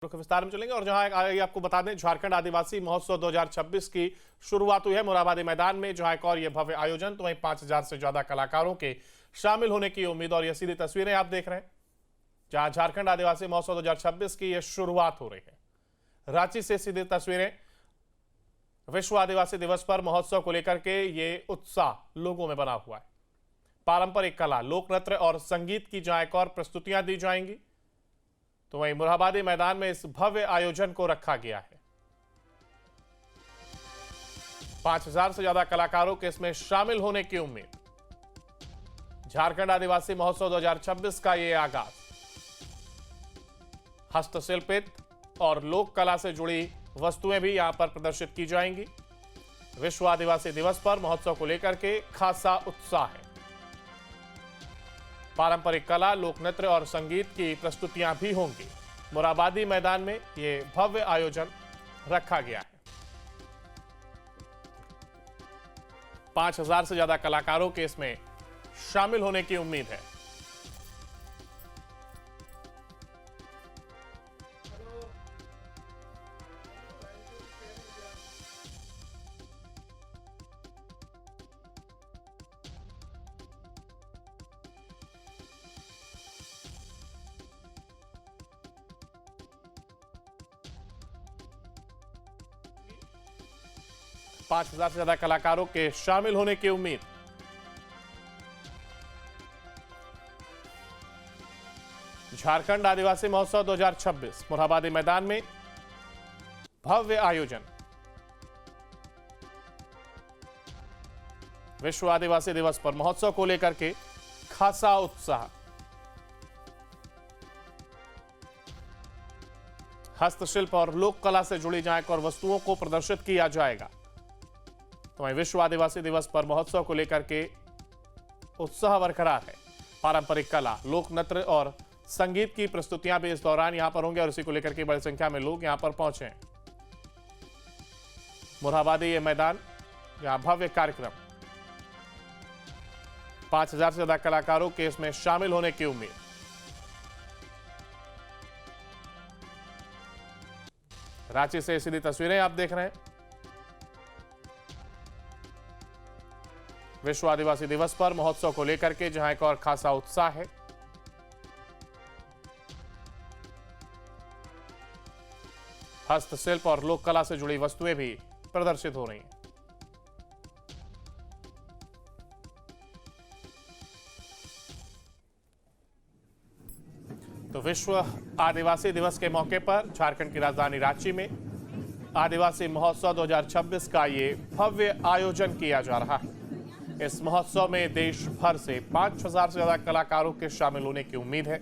रुख विस्तार में चलेंगे और जहां आगे आपको बता दें, झारखंड आदिवासी महोत्सव 2026 की शुरुआत हुई है मोरहाबादी मैदान में। जहां एक और ये भव्य आयोजन, तो वहीं 5000 से ज्यादा कलाकारों के शामिल होने की उम्मीद। और ये सीधी तस्वीरें आप देख रहे हैं जहां झारखंड आदिवासी महोत्सव 2026 की यह शुरुआत हो रही है। रांची से सीधी तस्वीरें। विश्व आदिवासी दिवस पर महोत्सव को लेकर के ये उत्साह लोगों में बना हुआ है। पारंपरिक कला, लोक नृत्य और संगीत की जहां एक और प्रस्तुतियां दी जाएंगी, तो वहीं मोरहाबादी मैदान में इस भव्य आयोजन को रखा गया है। 5000 से ज्यादा कलाकारों के इसमें शामिल होने की उम्मीद। झारखंड आदिवासी महोत्सव 2026 का ये आगाज हस्तशिल्पित और लोक कला से जुड़ी वस्तुएं भी यहां पर प्रदर्शित की जाएंगी। विश्व आदिवासी दिवस पर महोत्सव को लेकर के खासा उत्साह है। पारंपरिक कला, लोक नृत्य और संगीत की प्रस्तुतियां भी होंगी। मोरहाबादी मैदान में यह भव्य आयोजन रखा गया है। 5000 से ज्यादा कलाकारों के इसमें शामिल होने की उम्मीद है। पांच हजार से ज्यादा कलाकारों के शामिल होने की उम्मीद। झारखंड आदिवासी महोत्सव 2026 मोरहाबादी मैदान में भव्य आयोजन। विश्व आदिवासी दिवस पर महोत्सव को लेकर के खासा उत्साह। हस्तशिल्प और लोक कला से जुड़ी जहां और वस्तुओं को प्रदर्शित किया जाएगा। तो वहीं विश्व आदिवासी दिवस पर महोत्सव को लेकर के उत्साह बरकरार है। पारंपरिक कला, लोक नृत्य और संगीत की प्रस्तुतियां भी इस दौरान यहां पर होंगी और इसी को लेकर के बड़ी संख्या में लोग यहां पर पहुंचे हैं। मोरहाबादी ये मैदान, यहां भव्य कार्यक्रम। 5000 से ज्यादा कलाकारों के इसमें शामिल होने की उम्मीद। रांची से सीधी तस्वीरें आप देख रहे हैं। विश्व आदिवासी दिवस पर महोत्सव को लेकर के जहां एक और खासा उत्साह है। हस्तशिल्प और लोक कला से जुड़ी वस्तुएं भी प्रदर्शित हो रही हैं। तो विश्व आदिवासी दिवस के मौके पर झारखंड की राजधानी रांची में आदिवासी महोत्सव 2026 का ये भव्य आयोजन किया जा रहा है। इस महोत्सव में देश भर से 5000 से ज्यादा कलाकारों के शामिल होने की उम्मीद है।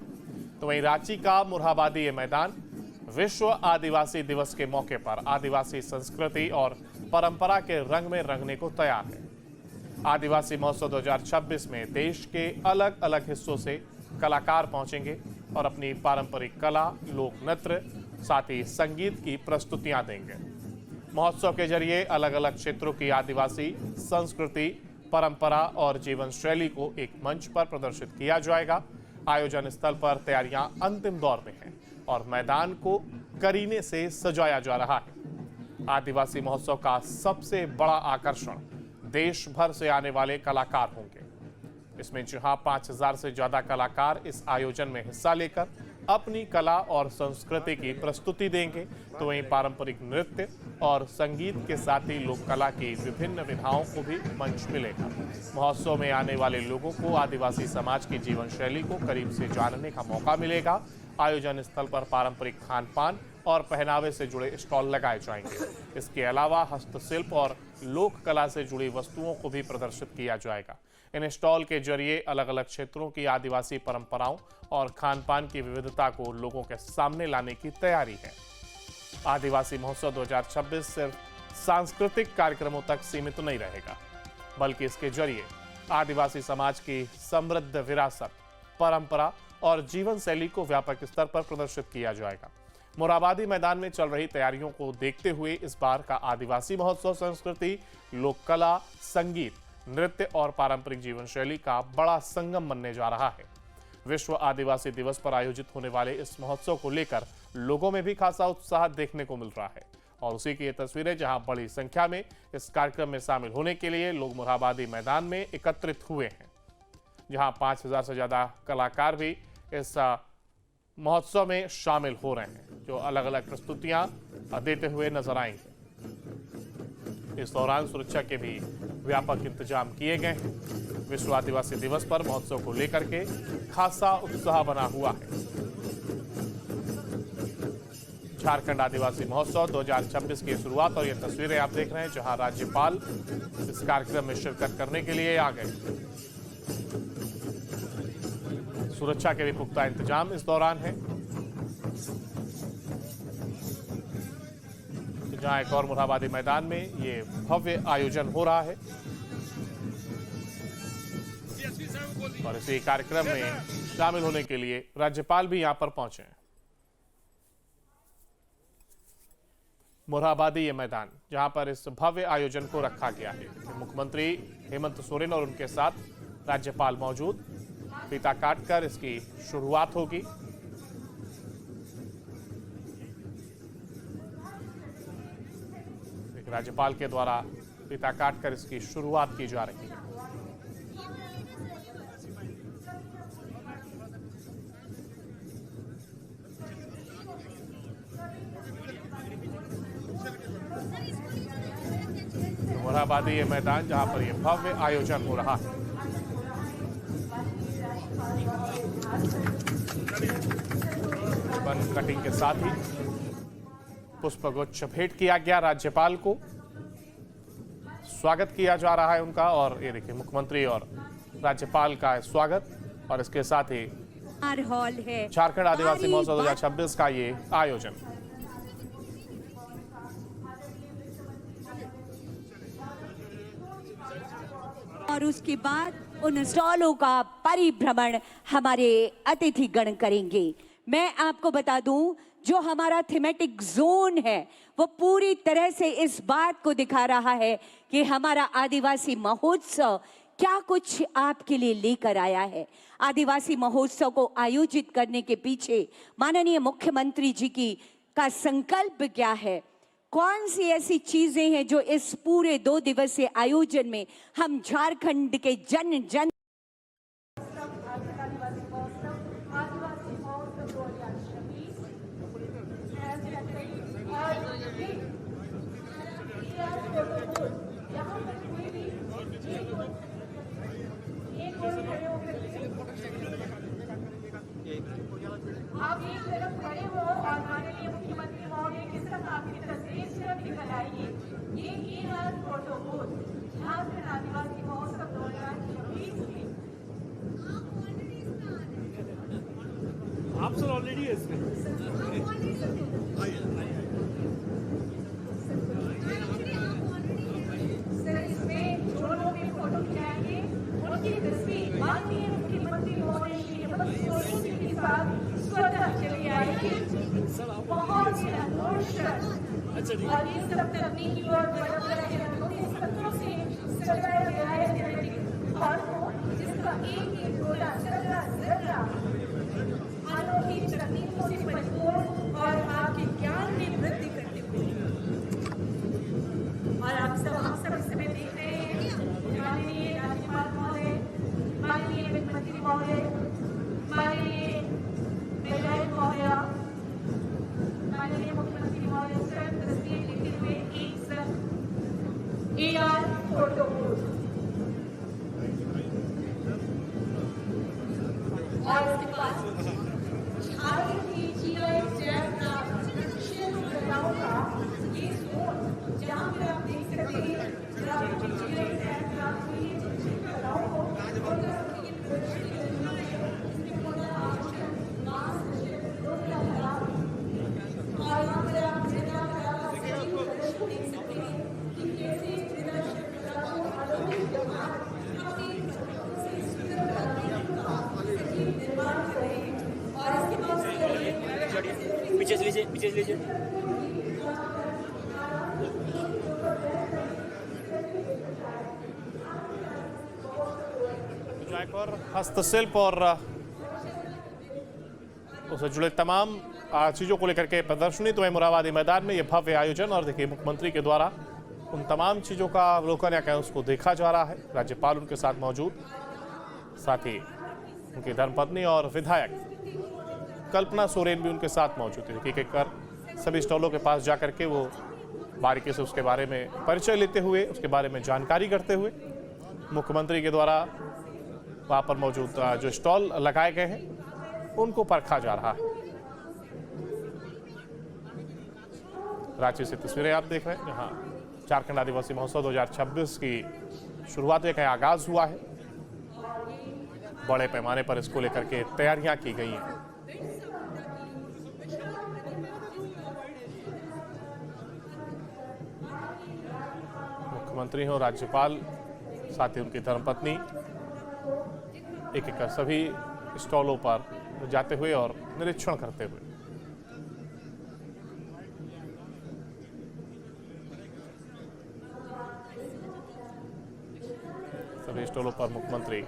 तो वहीं रांची का मोरहाबादी ये मैदान विश्व आदिवासी दिवस के मौके पर आदिवासी संस्कृति और परंपरा के रंग में रंगने को तैयार है। आदिवासी महोत्सव 2026 में देश के अलग अलग हिस्सों से कलाकार पहुंचेंगे और अपनी पारंपरिक कला, लोक नृत्य, साथ ही संगीत की प्रस्तुतियां देंगे। महोत्सव के जरिए अलग अलग क्षेत्रों की आदिवासी संस्कृति, परंपरा और जीवन शैली को एक मंच पर प्रदर्शित किया जाएगा। आयोजन स्थल पर तैयारियां अंतिम दौर में हैं और मैदान को करीने से सजाया जा रहा है। आदिवासी महोत्सव का सबसे बड़ा आकर्षण देश भर से आने वाले कलाकार होंगे। इसमें जहां 5000 से ज्यादा कलाकार इस आयोजन में हिस्सा लेकर अपनी कला और संस्कृति की प्रस्तुति देंगे, तो वहीं पारंपरिक नृत्य और संगीत के साथ ही लोक कला की विभिन्न विधाओं को भी मंच मिलेगा। महोत्सव में आने वाले लोगों को आदिवासी समाज की जीवन शैली को करीब से जानने का मौका मिलेगा। आयोजन स्थल पर पारंपरिक खान पान और पहनावे से जुड़े स्टॉल लगाए जाएंगे। इसके अलावा हस्तशिल्प और लोक कला से जुड़ी वस्तुओं को भी प्रदर्शित किया जाएगा। इन स्टॉल के जरिए अलग अलग क्षेत्रों की आदिवासी परंपराओं और खान पान की विविधता को लोगों के सामने लाने की तैयारी है। आदिवासी महोत्सव 2026 सिर्फ सांस्कृतिक कार्यक्रमों तक सीमित नहीं रहेगा, बल्कि इसके जरिए आदिवासी समाज की समृद्ध विरासत, परंपरा और जीवन शैली को व्यापक स्तर पर प्रदर्शित किया जाएगा। मोरहाबादी मैदान में चल रही तैयारियों को देखते हुए इस बार का आदिवासी महोत्सव संस्कृति, लोक कला, संगीत, नृत्य और पारंपरिक जीवन शैली का बड़ा संगम बनने जा रहा है। विश्व आदिवासी दिवस पर आयोजित होने वाले इस महोत्सव को लेकर लोगों में भी खासा उत्साह देखने को मिल रहा है और उसी की ये तस्वीरें जहां बड़ी संख्या में इस कार्यक्रम में शामिल होने के लिए लोग मोरहाबादी मैदान में एकत्रित हुए हैं, जहां 5000 से ज्यादा कलाकार भी इस महोत्सव में शामिल हो रहे हैं, जो अलग अलग प्रस्तुतियां देते हुए नजर आएंगे। इस दौरान सुरक्षा के भी व्यापक इंतजाम किए गए हैं। विश्व आदिवासी दिवस पर महोत्सव को लेकर के खासा उत्साह बना हुआ है। झारखंड आदिवासी महोत्सव 2026 की शुरुआत और ये तस्वीरें आप देख रहे हैं, जहां राज्यपाल इस कार्यक्रम में शिरकत करने के लिए आ गए। सुरक्षा के भी पुख्ता इंतजाम इस दौरान है। जहां एक और मोरहाबादी मैदान में ये भव्य आयोजन हो रहा है और इसी कार्यक्रम में शामिल होने के लिए राज्यपाल भी यहां पर पहुंचे हैं। मोरहाबादी ये मैदान जहां पर इस भव्य आयोजन को रखा गया है। मुख्यमंत्री हेमंत सोरेन और उनके साथ राज्यपाल मौजूद। फीता काटकर इसकी शुरुआत होगी। राज्यपाल के द्वारा फीता काटकर इसकी शुरुआत की जा रही है। मोरहाबादी ये मैदान जहां पर ये भव्य आयोजन हो रहा है। रिबन कटिंग के साथ ही पुष्पगुच्छ भेंट किया गया राज्यपाल को, स्वागत किया जा रहा है उनका। और ये देखिए मुख्यमंत्री और राज्यपाल का स्वागत और इसके साथ ही हॉल है झारखंड आदिवासी महोत्सव 2026 का ये आयोजन। और उसके बाद उन स्टॉलों का परिभ्रमण हमारे अतिथिगण करेंगे। मैं आपको बता दूं, जो हमारा थीमेटिक जोन है वो पूरी तरह से इस बात को दिखा रहा है कि हमारा आदिवासी महोत्सव क्या कुछ आपके लिए लेकर आया है। आदिवासी महोत्सव को आयोजित करने के पीछे माननीय मुख्यमंत्री जी का संकल्प क्या है, कौन सी ऐसी चीजें हैं जो इस पूरे 2 दिवसीय आयोजन में हम झारखंड के जन जन आप एक तरफ खड़े हो और माननीय मुख्यमंत्री महोदय की तरफ आपकी तस्वीर सिर्फ निकल आएगी। ये है फोटो बूथ झारखंड आदिवासी महोत्सव 2026 में। आप सर ऑलरेडी है इसमें। सर इसमें जो लोग भी फोटो खिंचाएंगे उनकी तस्वीर माननीय मुख्यमंत्री महोदय की हेमंत सोरेन जी के साथ स्वतः चली आएगी। बहुत ही आकर्षक और ये सब तकनीकी और अनोखे सत्रों से सजाया गया है हॉल को, जिसका एक एक गोला जर्रा जर्रा अनोखी तकनीकों से परिपूर्ण और आपके ज्ञान में वृद्धि करते हुए। और आप सब इस समय देख रहे हैं माननीय राज्यपाल महोदय, माननीय वित्त मंत्री महोदय, माननीय विधायक महोदय, माननीय मुख्यमंत्री महोदय स्वयं तस्वीर लेते हुए एक साथ AR फोटो बूथ। और इसके बाद झारखंड की GI टैग शिल्प कलाओं का ये जोन, जहाँ पर आप देख सकते हैं झारखंड की GI टैग कलाओं को पीछे से लीजिए। और हस्तशिल्प और उससे जुड़े तमाम चीज़ों को लेकर के प्रदर्शनी। तो वहीं मोरहाबादी मैदान में ये भव्य आयोजन और देखिए मुख्यमंत्री के द्वारा उन तमाम चीज़ों का अवलोकन या कहें उसको देखा जा रहा है। राज्यपाल उनके साथ मौजूद, साथ ही उनकी धर्मपत्नी और विधायक कल्पना सोरेन भी उनके साथ मौजूद थे। एक एक कर सभी स्टॉलों के पास जाकर के वो बारीकी से उसके बारे में परिचय लेते हुए, उसके बारे में जानकारी करते हुए मुख्यमंत्री के द्वारा वहाँ पर मौजूद जो स्टॉल लगाए गए हैं उनको परखा जा रहा है। रांची से तस्वीरें आप देख रहे हैं जहाँ झारखंड आदिवासी महोत्सव 2026 की शुरुआत एक आगाज हुआ है। बड़े पैमाने पर इसको लेकर के तैयारियां की गई हैं। मुख्यमंत्री हो, राज्यपाल, साथ ही उनकी धर्मपत्नी एक एक सभी स्टॉलों पर जाते हुए और निरीक्षण करते हुए। सभी स्टॉलों पर मुख्यमंत्री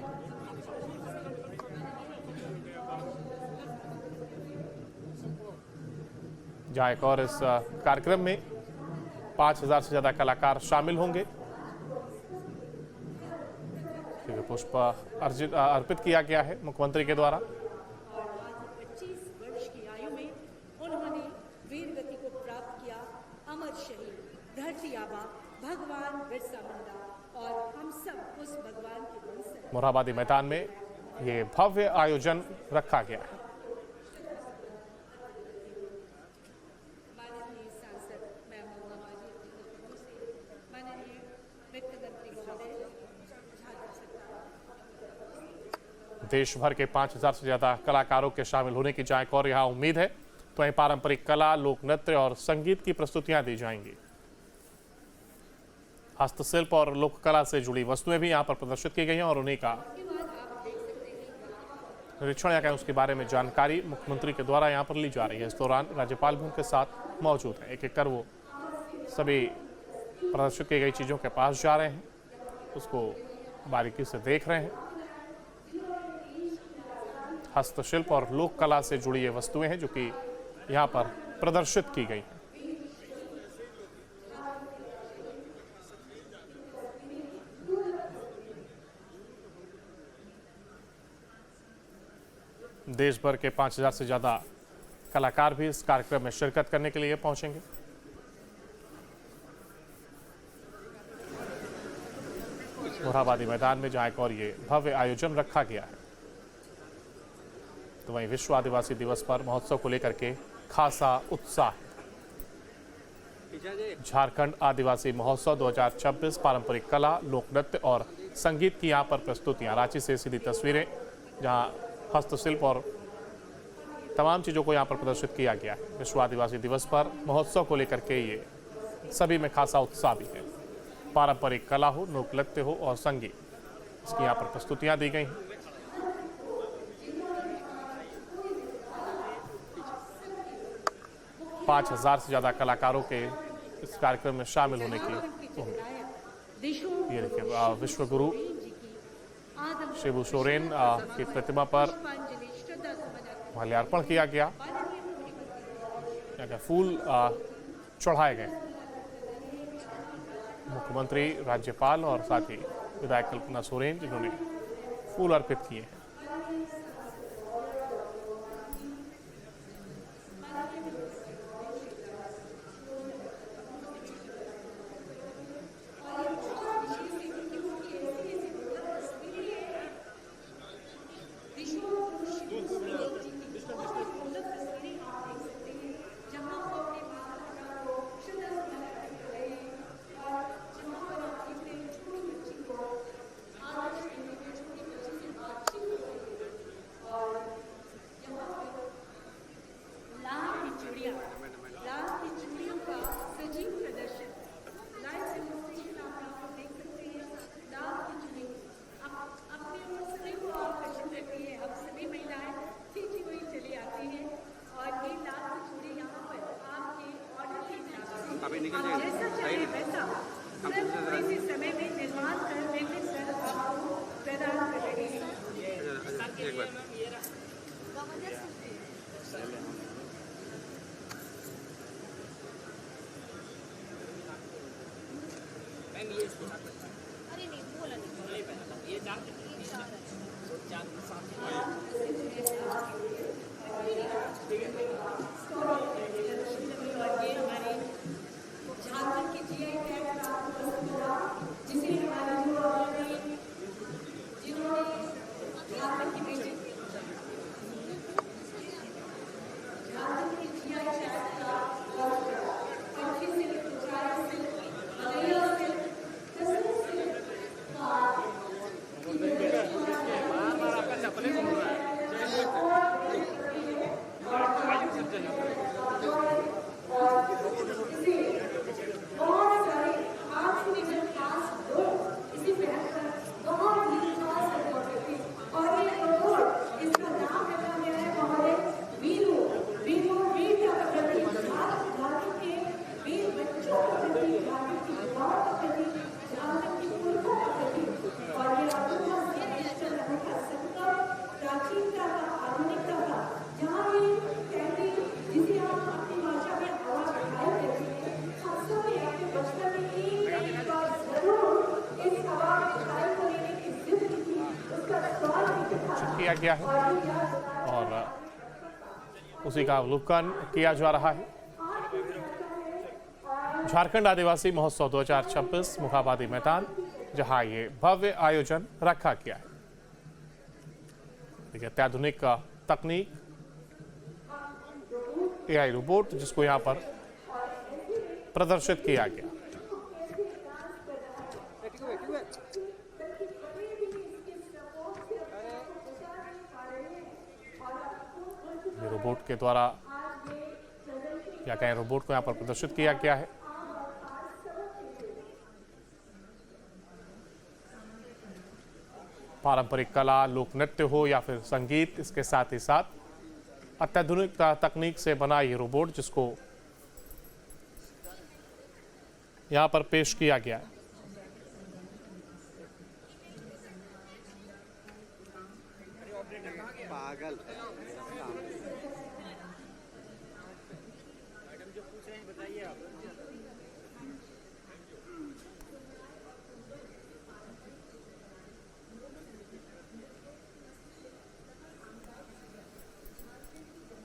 जहां एक और इस कार्यक्रम में 5000 से ज्यादा कलाकार शामिल होंगे। पुष्प अर्पित किया गया है मुख्यमंत्री के द्वारा। 25 वर्ष की आयु में उन्होंने वीर गति को प्राप्त किया। अमर शहीद धरती आबा भगवान बिरसा मुंडा और हम सब उस भगवान के वंश हैं। मोरहाबादी मैदान में ये भव्य आयोजन रखा गया है। माननीय सांसद मैं मोरहाबादी से माननीय मुख्यमंत्री महोदय, देश भर के 5000 से ज्यादा कलाकारों के शामिल होने की जहाँ एक और यहाँ उम्मीद है। तो वहीं पारंपरिक कला, लोक नृत्य और संगीत की प्रस्तुतियां दी जाएंगी। हस्तशिल्प और लोक कला से जुड़ी वस्तुएं भी यहाँ पर प्रदर्शित की गई हैं और उन्हीं का निरीक्षण या कहें उसके बारे में जानकारी मुख्यमंत्री के द्वारा यहाँ पर ली जा रही है। इस दौरान राज्यपाल भी उनके साथ मौजूद है। एक एक कर वो सभी प्रदर्शित की गई चीज़ों के पास जा रहे हैं, उसको बारीकी से देख रहे हैं। हस्तशिल्प और लोक कला से जुड़ी ये वस्तुएं हैं जो कि यहाँ पर प्रदर्शित की गई हैं। देश भर के 5000 से ज्यादा कलाकार भी इस कार्यक्रम में शिरकत करने के लिए पहुंचेंगे। मोरहाबादी मैदान में जहां एक और ये भव्य आयोजन रखा गया है। तो वहीं विश्व आदिवासी दिवस पर महोत्सव को लेकर के खासा उत्साह है। झारखंड आदिवासी महोत्सव 2026 पारंपरिक कला, लोक नृत्य और संगीत की यहाँ पर प्रस्तुतियाँ। रांची से सीधी तस्वीरें जहाँ हस्तशिल्प और तमाम चीज़ों को यहाँ पर प्रदर्शित किया गया है। विश्व आदिवासी दिवस पर महोत्सव को लेकर के ये सभी में खासा उत्साह भी है। पारंपरिक कला हो, लोक नृत्य हो और संगीत, इसकी यहाँ पर प्रस्तुतियाँ दी गई हैं। पाँच 5000 से ज़्यादा कलाकारों के इस कार्यक्रम में शामिल होने की उम्मीद। ये देखिए विश्व गुरु शिबू सोरेन की प्रतिमा पर माल्यार्पण किया गया, फूल चढ़ाए गए। मुख्यमंत्री, राज्यपाल और साथ ही विधायक कल्पना सोरेन जिन्होंने फूल अर्पित किए हैं। जैसा चाहिए वैसा सिर्फ इसी समय में निर्माण करने के सर आपको प्रदान करेंगे। मैम ये इसके साथ अरे नहीं बोला नहीं पहना था ये चार झारखंड की जीआई टैग प्राप्त हुआ जिसे हमारे जिन्होंने झारखंड की बेटी झारखंड की जीआई टैग प्राप्त पंखी से उचाई से अलैया से कसम से बहुत सारे आज के जब क्लास दो इसी पहनकर बहुत ही खास करते थे और ये रोबोट इसका नाम रखा गया है हमारे वीरू वीरू वीर का प्रति भारत के वीर बच्चों के प्रति भारत की युवाओं के प्रति झारखंड की पुरखों के प्रति और ये अद्भुत संगम प्राचीनता का आधुनिकता का जहाँ ये कहते जिसे हम अपनी भाषा में हवा चढ़ाई कहते हैं हम सब ने अपने बचपन में एक बार जरूर इस हवा चढ़ाई को लेने की जिद की थी उसका स्वाद भी दिखा किया गया है और उसी का अवलोकन किया जा रहा है। झारखंड आदिवासी महोत्सव 2026 मुकाबादी मैदान, जहां ये भव्य आयोजन रखा गया है। देखिए अत्याधुनिक तकनीक एआई रोबोट जिसको यहां पर प्रदर्शित किया गया। ये रोबोट के द्वारा क्या कहें, रोबोट को यहां पर प्रदर्शित किया गया है। पारंपरिक कला, लोक नृत्य हो या फिर संगीत, इसके साथ ही साथ अत्याधुनिक तकनीक से बना ये रोबोट जिसको यहां पर पेश किया गया है। पागल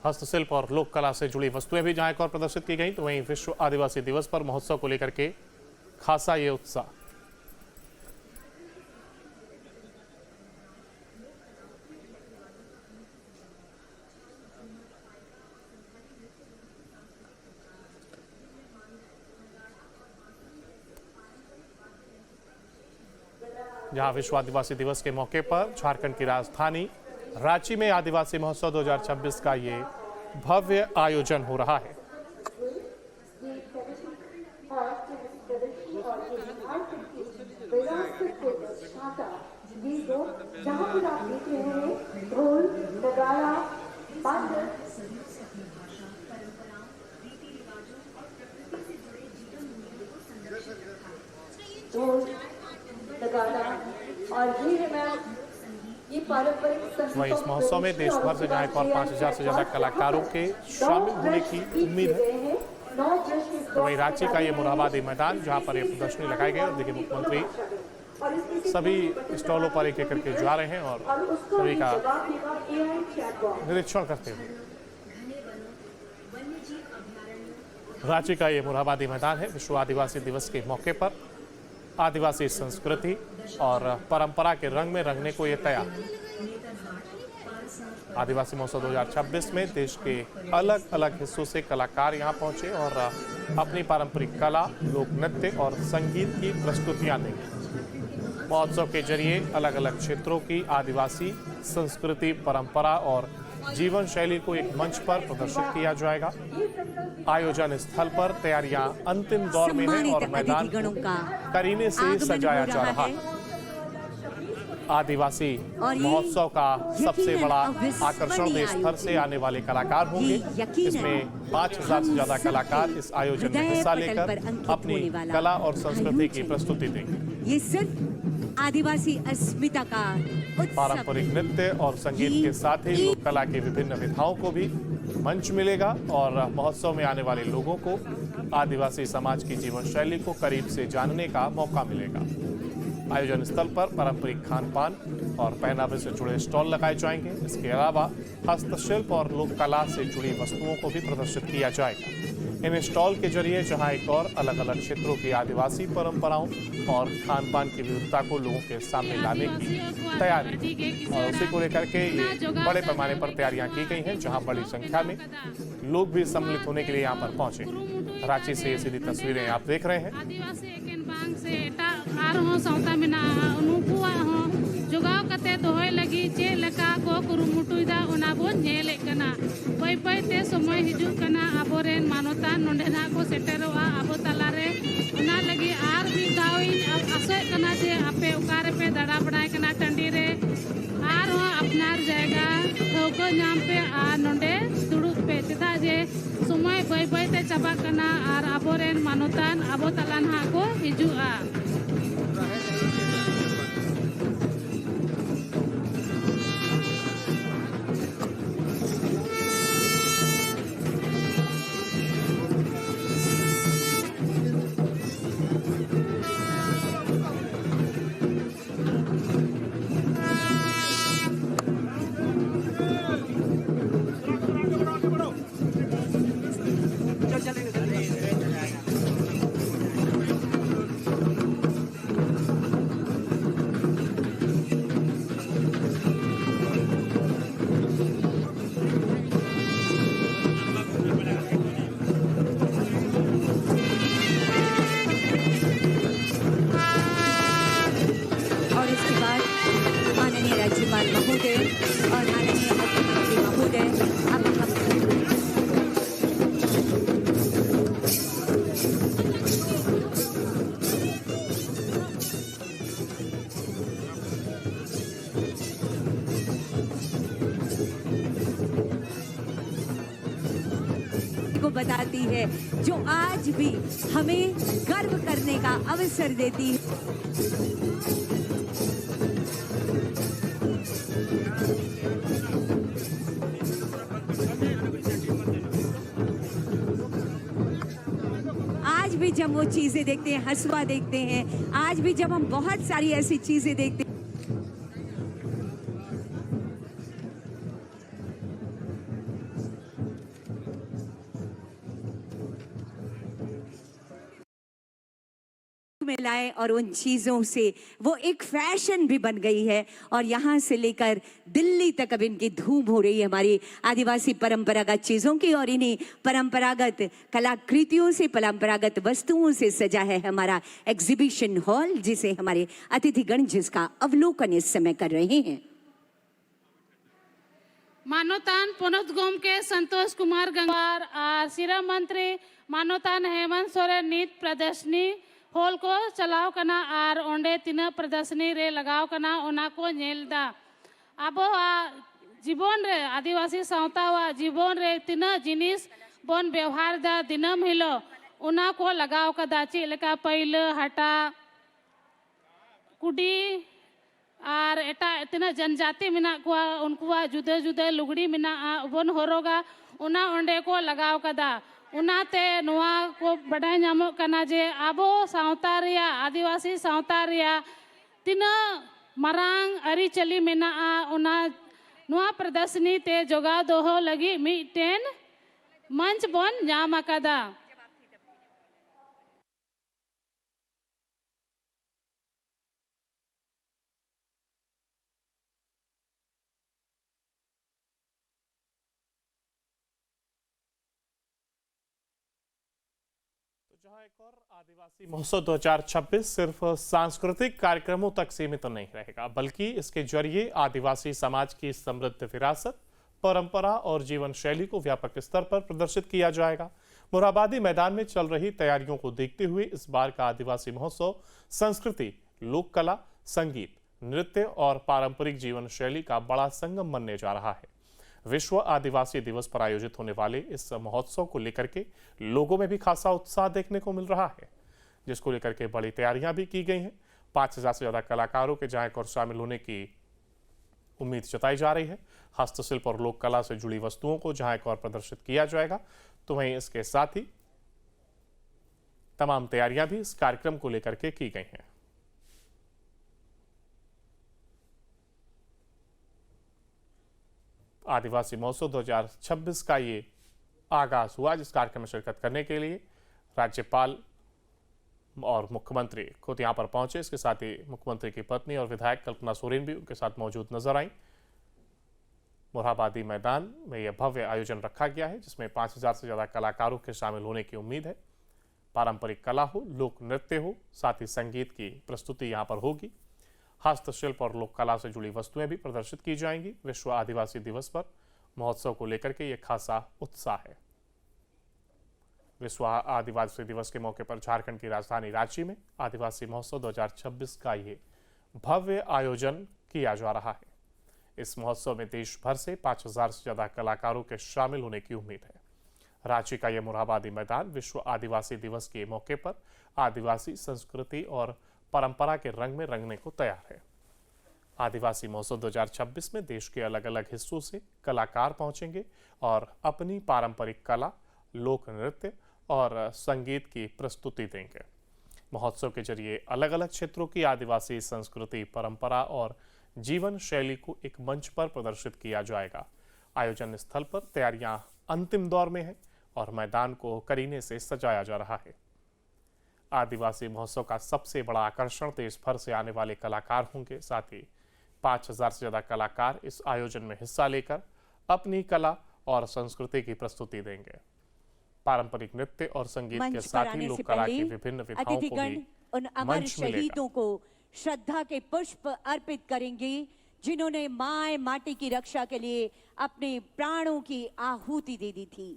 हस्तशिल्प और लोक कला से जुड़ी वस्तुएं भी जहां एक और प्रदर्शित की गई, तो वहीं विश्व आदिवासी दिवस पर महोत्सव को लेकर के खासा ये उत्साह। जहां विश्व आदिवासी दिवस के मौके पर झारखंड की राजधानी रांची में आदिवासी महोत्सव 2026 का ये भव्य आयोजन हो रहा है। जहाँ पर आप देख रहे हैं ढोल, नगाड़ा, बांसुरी, ढोल, नगाड़ा और ये है मैम ये पारंपरिक वहीं इस महोत्सव में देश भर से जहां एक और 5000 से ज्यादा कलाकारों के शामिल होने की उम्मीद है। तो वहीं रांची का ये मुराबादी मैदान जहां पर ये प्रदर्शनी लगाई गई, और देखिए मुख्यमंत्री सभी स्टॉलों पर एक एक करके जा रहे हैं और सभी का निरीक्षण करते हुए। रांची का ये मुराबादी मैदान है विश्व आदिवासी दिवस के मौके पर आदिवासी संस्कृति और परंपरा के रंग में रंगने को ये तैयार। आदिवासी महोत्सव 2026 में देश के अलग अलग हिस्सों से कलाकार यहाँ पहुंचे और अपनी पारंपरिक कला, लोक नृत्य और संगीत की प्रस्तुतियां देंगे। महोत्सव के जरिए अलग अलग क्षेत्रों की आदिवासी संस्कृति, परंपरा और जीवन शैली को एक मंच पर प्रदर्शित किया जाएगा। आयोजन स्थल पर तैयारियां अंतिम दौर में हैं और मैदान करीने से सजाया जा रहा है। आदिवासी महोत्सव का सबसे बड़ा आकर्षण देश भर से आने वाले कलाकार होंगे। इसमें 5000 से ज्यादा कलाकार इस आयोजन में हिस्सा लेकर अपनी कला और संस्कृति की प्रस्तुति देंगे। ये सिर्फ आदिवासी अस्मिता का पारंपरिक नृत्य और संगीत के साथ ही लोक कला की विभिन्न विधाओं को भी मंच मिलेगा और महोत्सव में आने वाले लोगों को आदिवासी समाज की जीवन शैली को करीब से जानने का मौका मिलेगा। आयोजन स्थल पर पारंपरिक खान पान और पहनावे से जुड़े स्टॉल लगाए जाएंगे। इसके अलावा हस्तशिल्प और लोक कला से जुड़ी वस्तुओं को भी प्रदर्शित किया जाएगा। इन स्टॉल के जरिए जहां एक और अलग अलग क्षेत्रों की आदिवासी परंपराओं और खान पान की विविधता को लोगों के सामने लाने की तैयारी और उसी को लेकर के ये बड़े पैमाने पर तैयारियां की गई हैं, जहां बड़ी संख्या में लोग भी सम्मिलित होने के लिए यहाँ पर पहुंचे। रांची से ये सीधी तस्वीरें आप देख रहे हैं। आरहों सावता मेनाहा उनुकुआं हों जोगाव कते दोहय लगी चे लका को कुरुमुटुइदा ओना बो नेले कना पय पय ते समय हिजुक कना आबोरेन मानवतान नोंडे ना को सेटेरोआ आबो तलारे ओना लगी आर भी गाविन आसोय कना जे आपे उकारे पे दड़ा बड़ाय कना टंडी रे आर हो अपनार जायगा ठोको नाम पे आ नोंडे दुड़ुब पे चेदा जे समय बय बय ते चाबा कना आर आबोरेन मानवतान आबो तलान हा को हिजुआ। राज्यपाल महोदय और माननीय मुख्यमंत्री महोदय अब हम को बताती है, जो आज भी हमें गर्व करने का अवसर देती है। आज भी जब वो चीजें देखते हैं, हसुआ देखते हैं, आज भी जब हम बहुत सारी ऐसी चीजें देखते हैं, में लाए और उन चीजों से वो एक फैशन भी बन गई है और यहाँ से लेकर दिल्ली तक अब इनकी धूम हो रही है हमारी आदिवासी परंपरागत चीजों की। और इन्हीं परंपरागत कलाकृतियों से, परंपरागत वस्तुओं से सजा है हमारा एग्जीबिशन हॉल, जिसे हमारे अतिथिगण जिसका अवलोकन इस समय कर रहे हैं। मानवतान पोनत गोम के संतोष कुमार गंगवार और सिरा मंत्री मानवतान हेमंत सोरेन नीत प्रदर्शनी हॉल को चलाव कना और ओंडे तीना प्रदर्शनी रे लगाव कना ओना को नेलदा अब जीवन रे आदिवासी सावता वा जीवन रे तीना जिनिस बन व्यवहार दा दिनम हिलो ओना को लगाव कदा चे लेका पहले हटा कुडी और एटा तीना जनजाति मिना को उनकुआ जुदे जुदे लुगड़ी मिना बन होरोगा ओना ओंडे को लगाव कदा उनाते नुआ को बड़ाई नामो कना जे आबो सावता रिया आदिवासी सावता रिया तीना मरांग अरी चली मेना उना नुआ प्रदर्शनी ते जोगा दोहो लगी मिटेन मंच बन नाम अकादा। जहां एक और आदिवासी महोत्सव 2026 सिर्फ सांस्कृतिक कार्यक्रमों तक सीमित तो नहीं रहेगा, बल्कि इसके जरिए आदिवासी समाज की समृद्ध विरासत, परंपरा और जीवन शैली को व्यापक स्तर पर प्रदर्शित किया जाएगा। मोरहाबादी मैदान में चल रही तैयारियों को देखते हुए इस बार का आदिवासी महोत्सव संस्कृति, लोक कला, संगीत, नृत्य और पारंपरिक जीवन शैली का बड़ा संगम बनने जा रहा है। विश्व आदिवासी दिवस पर आयोजित होने वाले इस महोत्सव को लेकर के लोगों में भी खासा उत्साह देखने को मिल रहा है, जिसको लेकर के बड़ी तैयारियां भी की गई हैं। 5000 से ज्यादा कलाकारों के जहां और शामिल होने की उम्मीद जताई जा रही है। हस्तशिल्प और लोक कला से जुड़ी वस्तुओं को जहां एक और प्रदर्शित किया जाएगा, तो वहीं इसके साथ ही तमाम तैयारियां भी इस कार्यक्रम को लेकर के की गई हैं। आदिवासी महोत्सव 2026 का ये आगाज हुआ, जिस कार्यक्रम में शिरकत करने के लिए राज्यपाल और मुख्यमंत्री खुद यहां पर पहुंचे। इसके साथ ही मुख्यमंत्री की पत्नी और विधायक कल्पना सोरेन भी उनके साथ मौजूद नजर आई। मोरहाबादी मैदान में यह भव्य आयोजन रखा गया है, जिसमें 5000 से ज्यादा कलाकारों के शामिल होने की उम्मीद है। पारंपरिक कला हो, लोक नृत्य हो, साथ ही संगीत की प्रस्तुति यहां पर होगी। हस्तशिल्प और लोक कला से जुड़ी वस्तुएं भी प्रदर्शित की जाएंगी। विश्व आदिवासी दिवस पर महोत्सव को लेकर के यह खासा उत्साह है। विश्व आदिवासी दिवस के मौके पर झारखंड की राजधानी रांची में आदिवासी महोत्सव 2026 का ये भव्य आयोजन किया जा रहा है। इस महोत्सव में देश भर से 5000 से ज्यादा कलाकारों के शामिल होने की उम्मीद है। रांची का यह मोरहाबादी मैदान विश्व आदिवासी दिवस के मौके पर आदिवासी संस्कृति और परंपरा के रंग में रंगने को तैयार है। आदिवासी महोत्सव 2026 में देश के अलग अलग हिस्सों से कलाकार पहुंचेंगे और अपनी पारंपरिक कला, लोक नृत्य और संगीत की प्रस्तुति देंगे। महोत्सव के जरिए अलग अलग क्षेत्रों की आदिवासी संस्कृति, परंपरा और जीवन शैली को एक मंच पर प्रदर्शित किया जाएगा। आयोजन स्थल पर तैयारियां अंतिम दौर में है और मैदान को करीने से सजाया जा रहा है। आदिवासी महोत्सव का सबसे बड़ा आकर्षण देश भर से आने वाले कलाकार होंगे। साथ ही 5000 से ज्यादा कलाकार इस आयोजन में हिस्सा लेकर अपनी कला और संस्कृति की प्रस्तुति देंगे। पारंपरिक नृत्य और संगीत के साथ ही लोक कला की विभिन्न विधाओं को भी उन अमर शहीदों को श्रद्धा के पुष्प अर्पित करेंगे, जिन्होंने माए माटी की रक्षा के लिए अपने प्राणों की आहुति दे दी थी।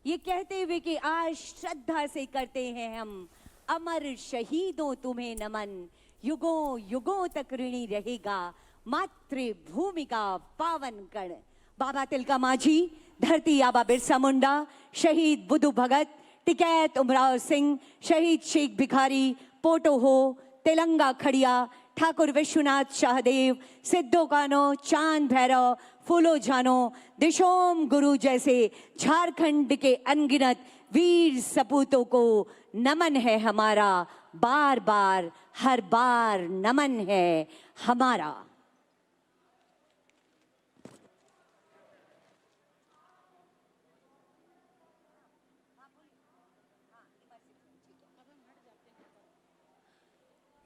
ये कहते हुए कि आज श्रद्धा से करते हैं हम, अमर शहीदों तुम्हें नमन, युगों युगों तक ऋणी रहेगा मातृभूमि का पावन कण। बाबा तिलका माझी, धरती आबा बिरसा मुंडा, शहीद बुद्धू भगत, टिकैत उमराव सिंह, शहीद शेख भिखारी, पोटो हो, तेलंगा खड़िया, ठाकुर विश्वनाथ शाहदेव, सिद्धो कानो, चांद भैरव, फूलो जानो, दिशोम गुरु जैसे झारखंड के अनगिनत वीर सपूतों को नमन है हमारा, बार बार हर बार नमन है हमारा।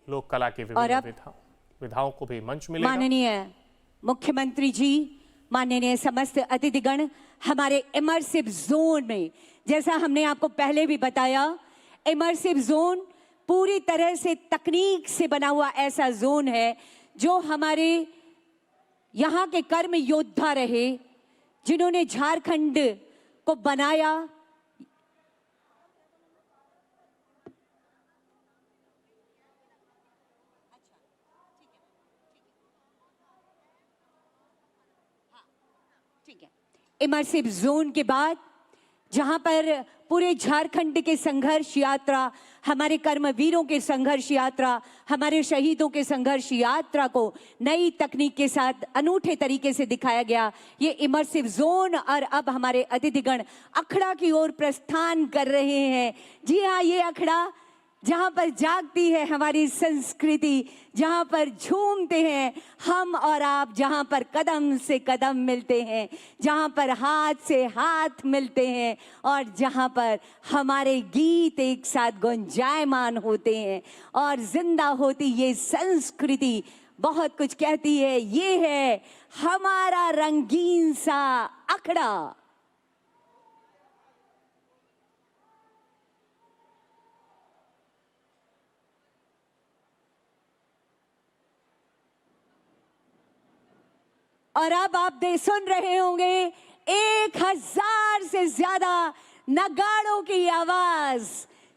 लोक कला की विभिन्न विधाओं को भी मंच मिलेगा। माननीय मुख्यमंत्री जी, माननीय समस्त अतिथिगण, हमारे इमर्सिव जोन में, जैसा हमने आपको पहले भी बताया, इमर्सिव जोन पूरी तरह से तकनीक से बना हुआ ऐसा जोन है जो हमारे यहाँ के कर्म योद्धा रहे, जिन्होंने झारखंड को बनाया। इमर्सिव जोन के बाद जहां पर पूरे झारखंड के संघर्ष यात्रा, हमारे कर्मवीरों के संघर्ष यात्रा, हमारे शहीदों के संघर्ष यात्रा को नई तकनीक के साथ अनूठे तरीके से दिखाया गया, ये इमर्सिव जोन। और अब हमारे अतिथिगण अखड़ा की ओर प्रस्थान कर रहे हैं। जी हाँ, ये अखड़ा जहाँ पर जागती है हमारी संस्कृति, जहाँ पर झूमते हैं हम और आप, जहाँ पर कदम से कदम मिलते हैं, जहाँ पर हाथ से हाथ मिलते हैं और जहाँ पर हमारे गीत एक साथ गुंजायमान होते हैं और जिंदा होती ये संस्कृति बहुत कुछ कहती है। ये है हमारा रंगीन सा अखड़ा। और अब आप सुन रहे होंगे 1000 से ज्यादा नगाड़ों की आवाज।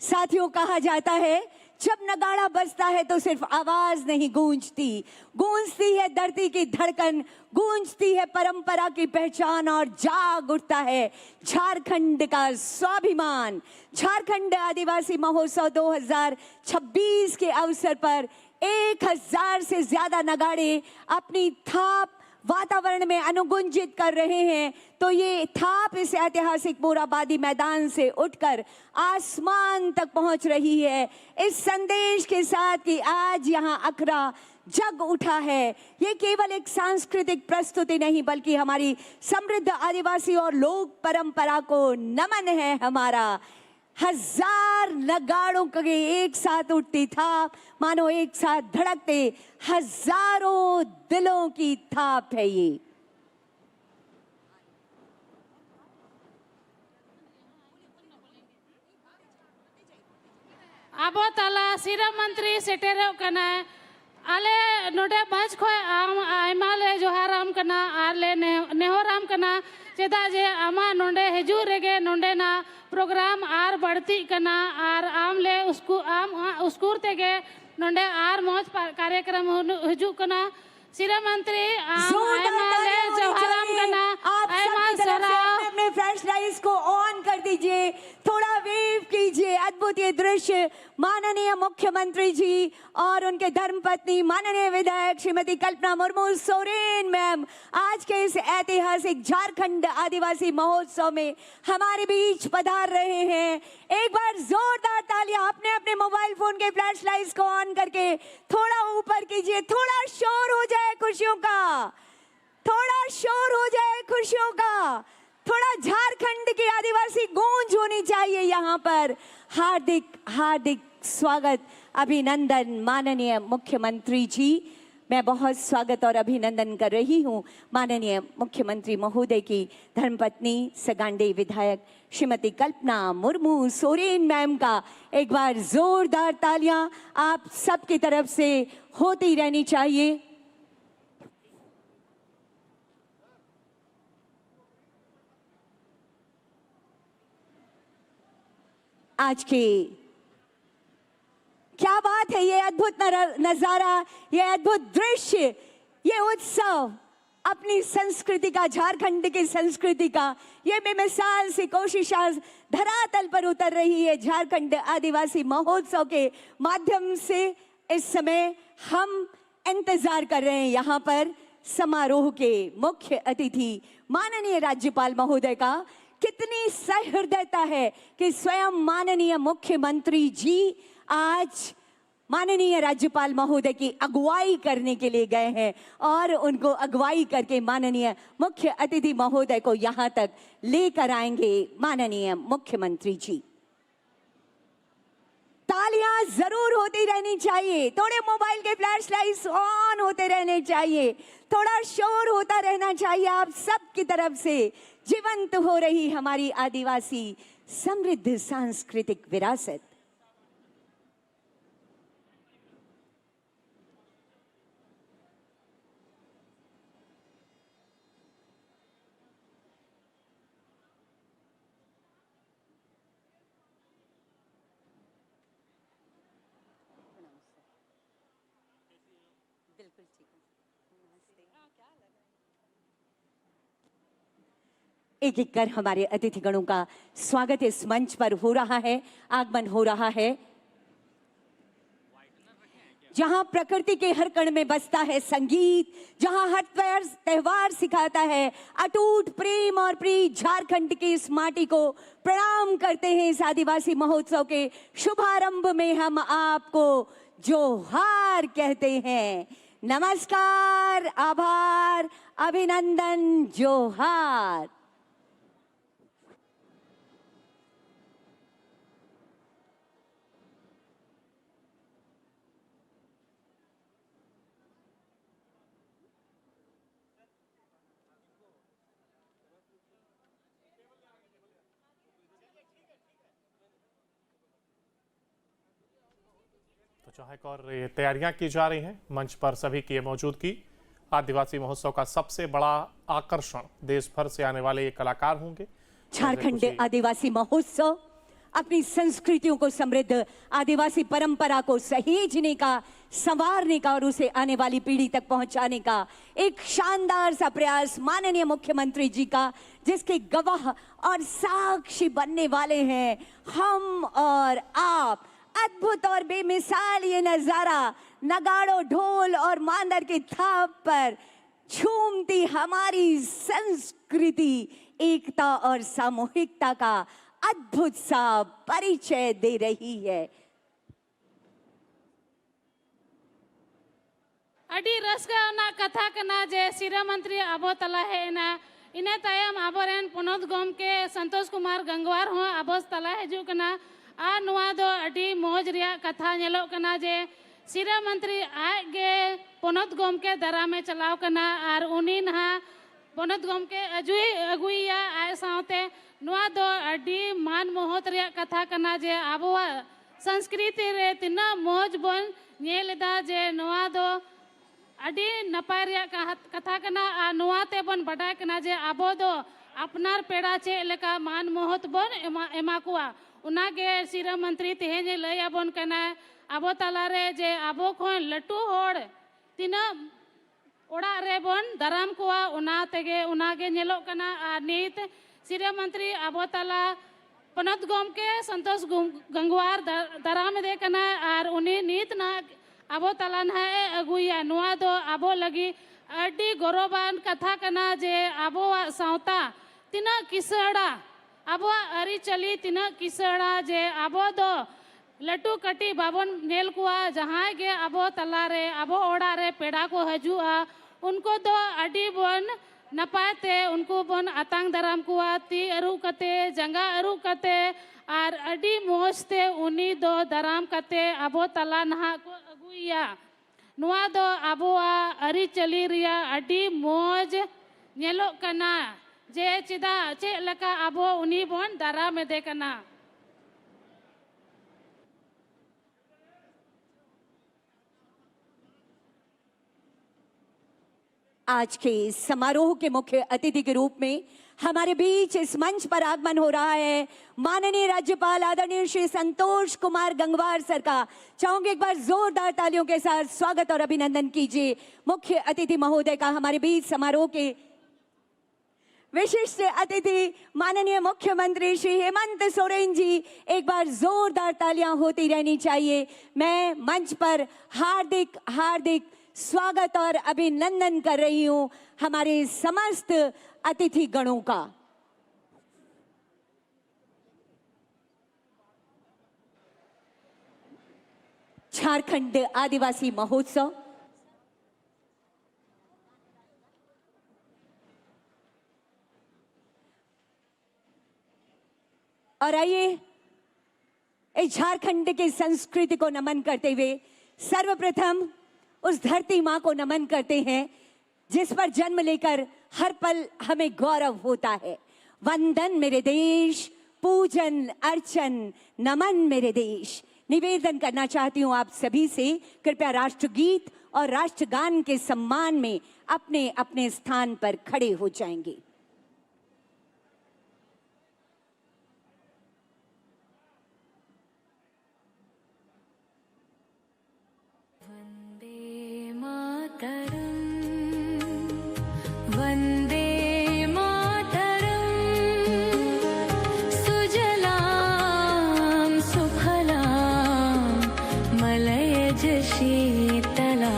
साथियों, कहा जाता है जब नगाड़ा बजता है तो सिर्फ आवाज नहीं गूंजती, गूंजती है धरती की धड़कन, गूंजती है परंपरा की पहचान और जाग उठता है झारखंड का स्वाभिमान। झारखंड आदिवासी महोत्सव 2026 के अवसर पर 1000 से ज्यादा नगाड़े अपनी थाप वातावरण में अनुगुंजित कर रहे हैं, तो ये थाप इस ऐतिहासिक मोरहाबादी मैदान से उठकर आसमान तक पहुंच रही है, इस संदेश के साथ कि आज यहाँ अखरा जग उठा है। ये केवल एक सांस्कृतिक प्रस्तुति नहीं, बल्कि हमारी समृद्ध आदिवासी और लोक परंपरा को नमन है हमारा। हजार नगाड़ों के एक साथ उठती थाप, मानो एक साथ धड़कते हजारों दिलों की थाप है ये। अब तला सिरा मंत्री सेटेरो कना आले नोडे बज खोय आइमाले जोहाराम कना आले नेहोराम कना चेदा जे आमा नोडे हेजू रेगे नोडे ना प्रोग्राम आर बढ़ती कना आर आमले उसको आम उसकुर तेगे नोडे आर मौज कार्यक्रम हेजू कना सिरा मंत्री आइमाले जोहाराम कना आइमा सरा अपने फ्लैश लाइट्स को ऑन कर दीजिए, थोड़ा वेव कीजिए। अद्भुत ये दृश्य माननीय मुख्यमंत्री जी और उनके धर्मपत्नी माननीय विधायक श्रीमती कल्पना मुर्मू सोरेन मैम आज के इस ऐतिहासिक झारखंड आदिवासी महोत्सव में हमारे बीच पधार रहे हैं। एक बार जोरदार तालियां अपने अपने मोबाइल फोन के फ्लैश लाइट्स को ऑन करके थोड़ा ऊपर कीजिए, थोड़ा शोर हो जाए खुशियों का, थोड़ा शोर हो जाए खुशियों का, थोड़ा झारखंड की आदिवासी गूंज होनी चाहिए यहाँ पर। हार्दिक हार्दिक स्वागत, अभिनंदन माननीय मुख्यमंत्री जी। मैं बहुत स्वागत और अभिनंदन कर रही हूँ माननीय मुख्यमंत्री महोदय की धर्मपत्नी सगांडे विधायक श्रीमती कल्पना मुर्मू सोरेन मैम का। एक बार जोरदार तालियां आप सबकी तरफ से होती रहनी चाहिए। आज के क्या बात है, ये अद्भुत नजारा, ये अद्भुत दृश्य, ये उत्सव अपनी संस्कृति का, झारखंड की संस्कृति का ये बेमिसाल सी कोशिश आज धरातल पर उतर रही है। झारखंड आदिवासी महोत्सव के माध्यम से इस समय हम इंतजार कर रहे हैं यहाँ पर समारोह के मुख्य अतिथि माननीय राज्यपाल महोदय का। कितनी सहृदयता है कि स्वयं माननीय मुख्यमंत्री जी आज माननीय राज्यपाल महोदय की अगुवाई करने के लिए गए हैं और उनको अगुवाई करके माननीय मुख्य अतिथि महोदय को यहाँ तक लेकर आएंगे माननीय मुख्यमंत्री जी। तालियां जरूर होती रहनी चाहिए, थोड़े मोबाइल के फ्लैश लाइट्स ऑन होते रहने चाहिए, थोड़ा शोर होता रहना चाहिए। आप सब की तरफ से जीवंत हो रही हमारी आदिवासी समृद्ध सांस्कृतिक विरासत। एक एक कर हमारे अतिथिगणों का स्वागत इस मंच पर हो रहा है, आगमन हो रहा है। जहां प्रकृति के हर कण में बसता है संगीत, जहां हर त्योहार सिखाता है अटूट प्रेम और प्रीत, झारखंड की इस माटी को प्रणाम करते हैं। इस आदिवासी महोत्सव के शुभारंभ में हम आपको जोहार कहते हैं। नमस्कार, आभार, अभिनंदन, जोहार। चाहे और ये तैयारियां की जा रही हैं मंच पर सभी की मौजूदगी। आदिवासी महोत्सव का सबसे बड़ा आकर्षण देश भर से आने वाले ये कलाकार होंगे। झारखंड आदिवासी महोत्सव अपनी संस्कृतियों को, समृद्ध आदिवासी परंपरा को सहेजने का, संवारने का और उसे आने वाली पीढ़ी तक पहुंचाने का एक शानदार सा प्रयास माननीय मुख्यमंत्री जी का, जिसके गवाह और साक्षी बनने वाले हैं हम और आप। अद्भुत और बेमिसाल ये नजारा नगाड़ों, ढोल और मांदर की थाप पर झूमती हमारी संस्कृति एकता और सामूहिकता का अद्भुत सा परिचय दे रही है। अडी रस्का ना कथा कना जे सिरा मंत्री आबो तला है ना इने तायम आबोरेन पोनोत गोम के संतोष कुमार गंगवार हो आबोस तला है जो कना आ नुआ दो अडी मौज रिया कथा नेलो कना जे सिरा मंत्री आगे पोनोत गोम के दरा में चलाव कना आर उनी नहा पोनोत गोम के अगुइया आए सावते नुआ दो अडी मान मोहत रिया कथा कना जे आबोवा संस्कृति रे तिना मौज बन नेलेदा जे नुआ दो अडी नपाय रिया कथा कना आ नुआते बन बडाय कना जे आबो दो अपनार पेड़ा चे लेका मान मोहत बन एमा कुआ उनागे सिरा मंत्री तेहेजे लय आबोन कना आबो तालारे जे आबो खोन लटू होड़ तिना ओड़ा रे बन दराम कुआ उना तेगे उनागे नेलो कना आ नीत सिरा मंत्री आबो ताला पनत गोम के संतोष गंगवार दराम दे कना आर उनी नीत ना आबो ताला ना अगुया नुआ दो आबो लगी अडी गौरवान कथा कना जे आबो सावता तिना किसड़ा आबो अरी चली तिना किसड़ा जे आबो दो लटू कटी बाबन नेल कुआ जहाँ गे आबो तला रे आबो ओड़ा रे पेड़ा को हजुआ उनको दो अडी बन नपाते उनको बन अतांग दराम कुआ ती अरु कते जंगा अरु कते आर अडी मोजते उनी दो दराम कते आबो तला नहा को अगुइया नुआ दो आबोआ अरी चली रिया अडी मोज नेलो कना जे चिदा चे लका आबो उनी बन दरा में दे कना। आज के समारोह के मुख्य अतिथि के रूप में हमारे बीच इस मंच पर आगमन हो रहा है माननीय राज्यपाल आदरणीय श्री संतोष कुमार गंगवार सर का। चाहूंगी एक बार जोरदार तालियों के साथ स्वागत और अभिनंदन कीजिए मुख्य अतिथि महोदय का। हमारे बीच समारोह के विशिष्ट अतिथि माननीय मुख्यमंत्री श्री हेमंत सोरेन जी, एक बार जोरदार तालियां होती रहनी चाहिए। मैं मंच पर हार्दिक हार्दिक स्वागत और अभिनंदन कर रही हूं हमारे समस्त अतिथि गणों का। झारखंड आदिवासी महोत्सव और आइए इस झारखंड की संस्कृति को नमन करते हुए सर्वप्रथम उस धरती माँ को नमन करते हैं जिस पर जन्म लेकर हर पल हमें गौरव होता है। वंदन मेरे देश, पूजन अर्चन नमन मेरे देश। निवेदन करना चाहती हूँ आप सभी से, कृपया राष्ट्रगीत और राष्ट्रगान के सम्मान में अपने अपने स्थान पर खड़े हो जाएंगे। वन्दे मातरम् सुजलां सुफलां मलयज शीतलां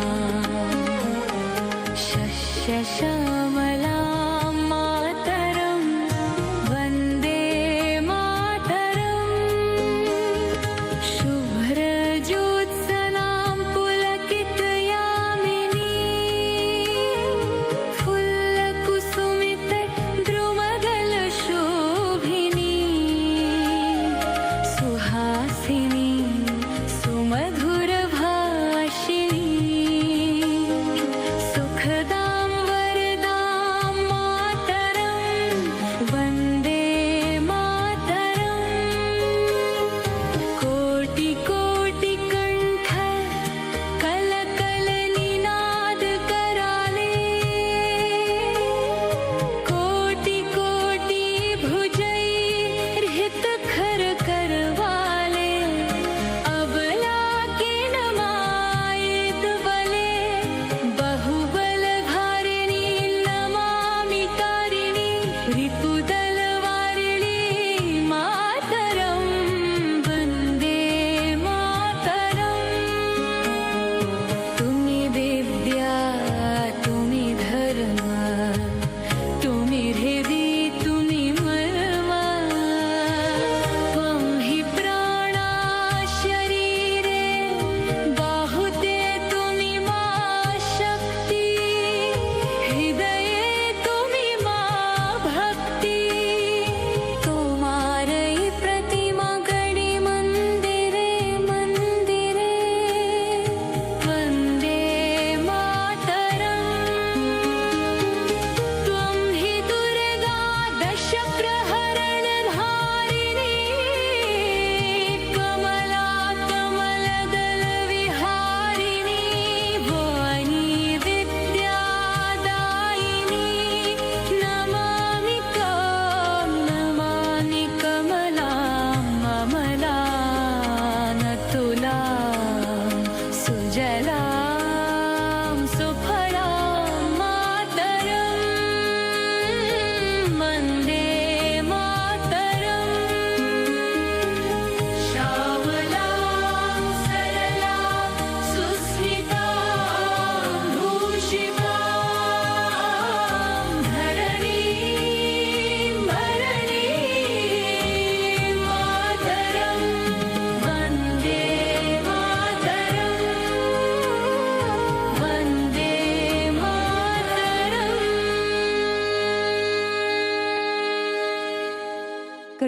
शस्यश्यामलां मातरं वन्दे मातरम् शुभ्रज्योत्सनां पुलकितयामिनी द्रुमगलशोभिनी सुहासिनी सुमधुरभाषिणी सुखदां वरदां मातरं वन्दे मातरम् कोटि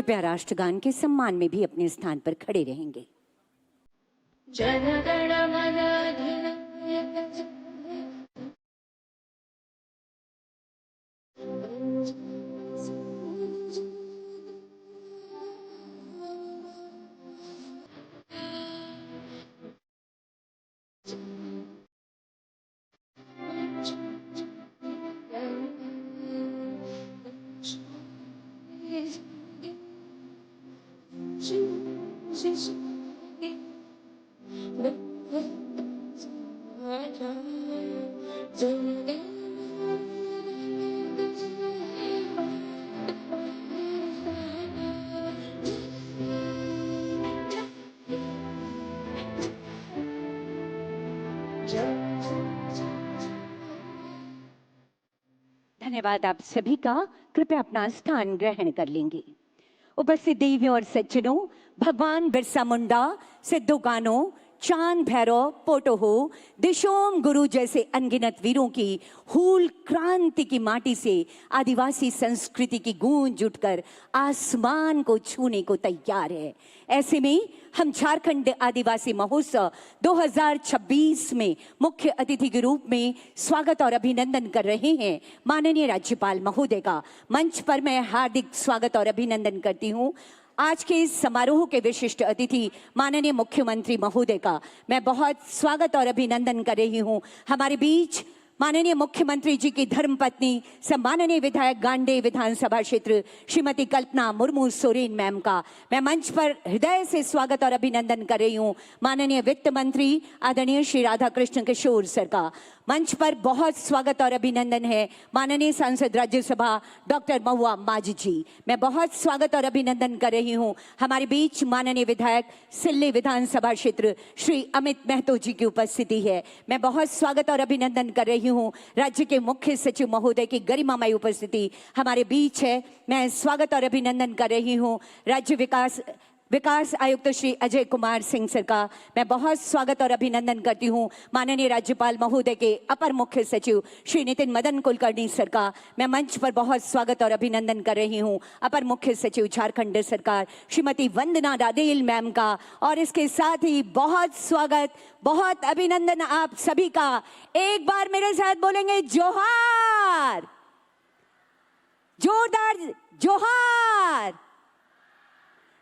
कृपया राष्ट्रगान के सम्मान में भी अपने स्थान पर खड़े रहेंगे। जनगण मन अधिनायक धन्यवाद आप सभी का। कृपया अपना स्थान ग्रहण कर लेंगे। उपस्थित देवियों और सज्जनों, भगवान बिरसा मुंडा, सिद्धू कान्हू, चांद भैरव, पोटोहो, दिशोम गुरु जैसे अनगिनत वीरों की हूल क्रांति की माटी से आदिवासी संस्कृति की गूंज उठकर आसमान को छूने को तैयार है। ऐसे में हम झारखंड आदिवासी महोत्सव 2026 में मुख्य अतिथि के रूप में स्वागत और अभिनंदन कर रहे हैं माननीय राज्यपाल महोदय का। मंच पर मैं हार्दिक स्वागत और अभिनंदन करती हूँ आज के इस समारोह के विशिष्ट अतिथि माननीय मुख्यमंत्री महोदय का। मैं बहुत स्वागत और अभिनंदन कर रही हूँ। हमारे बीच माननीय मुख्यमंत्री जी की धर्मपत्नी सम्माननीय विधायक गांडे विधानसभा क्षेत्र श्रीमती कल्पना मुर्मू सोरेन मैम का मैं मंच पर हृदय से स्वागत और अभिनंदन कर रही हूँ। माननीय वित्त मंत्री आदरणीय श्री राधा कृष्ण किशोर सर का मंच पर बहुत स्वागत और अभिनंदन है। माननीय सांसद राज्यसभा डॉक्टर महुआ माझी जी, मैं बहुत स्वागत और अभिनंदन कर रही हूँ। हमारे बीच माननीय विधायक सिल्ली विधानसभा क्षेत्र श्री अमित महतो जी की उपस्थिति है। मैं बहुत स्वागत और अभिनंदन कर रही हूँ। राज्य के मुख्य सचिव महोदय की गरिमामय उपस्थिति हमारे बीच है। मैं स्वागत और अभिनंदन कर रही हूँ। राज्य विकास आयुक्त श्री अजय कुमार सिंह सर का मैं बहुत स्वागत और अभिनंदन करती हूँ। माननीय राज्यपाल महोदय के अपर मुख्य सचिव श्री नितिन मदन कुलकर्णी सर का मैं मंच पर बहुत स्वागत और अभिनंदन कर रही हूँ। अपर मुख्य सचिव झारखंड सरकार श्रीमती वंदना डाडेल मैम का और इसके साथ ही बहुत स्वागत बहुत अभिनंदन आप सभी का। एक बार मेरे साथ बोलेंगे जोहार, जोरदार जोहार।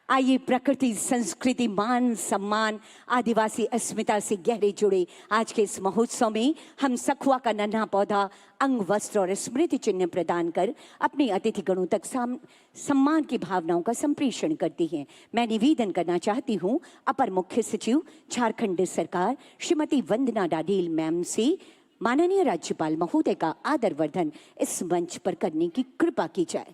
आइए प्रकृति संस्कृति मान सम्मान आदिवासी अस्मिता से गहरे जुड़े आज के इस महोत्सव में हम सखुआ का नन्हा पौधा अंग वस्त्र और स्मृति चिन्ह प्रदान कर अपने अतिथि गणों तक सम्मान की भावनाओं का संप्रेषण करती हैं। मैं निवेदन करना चाहती हूं अपर मुख्य सचिव झारखंड सरकार श्रीमती वंदना डाडेल मैम से माननीय राज्यपाल महोदय का आदर वर्धन इस मंच पर करने की कृपा की जाए।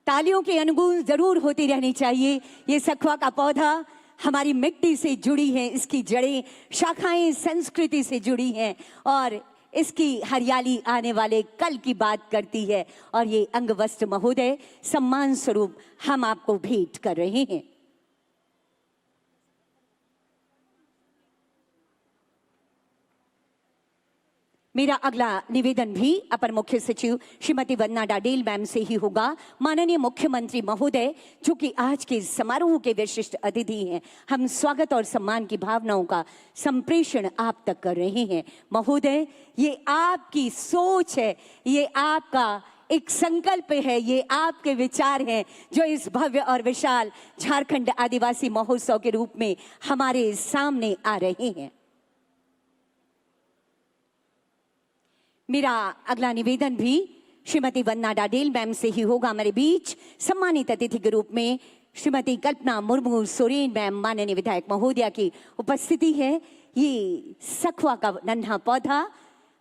तालियों की अनुगूंज जरूर होती रहनी चाहिए। ये सखुआ का पौधा हमारी मिट्टी से जुड़ी है, इसकी जड़ें शाखाएं संस्कृति से जुड़ी हैं और इसकी हरियाली आने वाले कल की बात करती है। और ये अंगवस्त्र महोदय सम्मान स्वरूप हम आपको भेंट कर रहे हैं। मेरा अगला निवेदन भी अपर मुख्य सचिव श्रीमती वंदना डाडेल मैम से ही होगा। माननीय मुख्यमंत्री महोदय जो कि आज के समारोह के विशिष्ट अतिथि हैं, हम स्वागत और सम्मान की भावनाओं का संप्रेषण आप तक कर रहे हैं। महोदय, ये आपकी सोच है, ये आपका एक संकल्प है, ये आपके विचार हैं जो इस भव्य और विशाल झारखंड आदिवासी महोत्सव के रूप में हमारे सामने आ रहे हैं। मेरा अगला निवेदन भी श्रीमती वंदना डाडेल मैम से ही होगा। हमारे बीच सम्मानित अतिथि के रूप में श्रीमती कल्पना मुर्मू सोरेन मैम माननीय विधायक महोदया की उपस्थिति है। ये सखुआ का नन्हा पौधा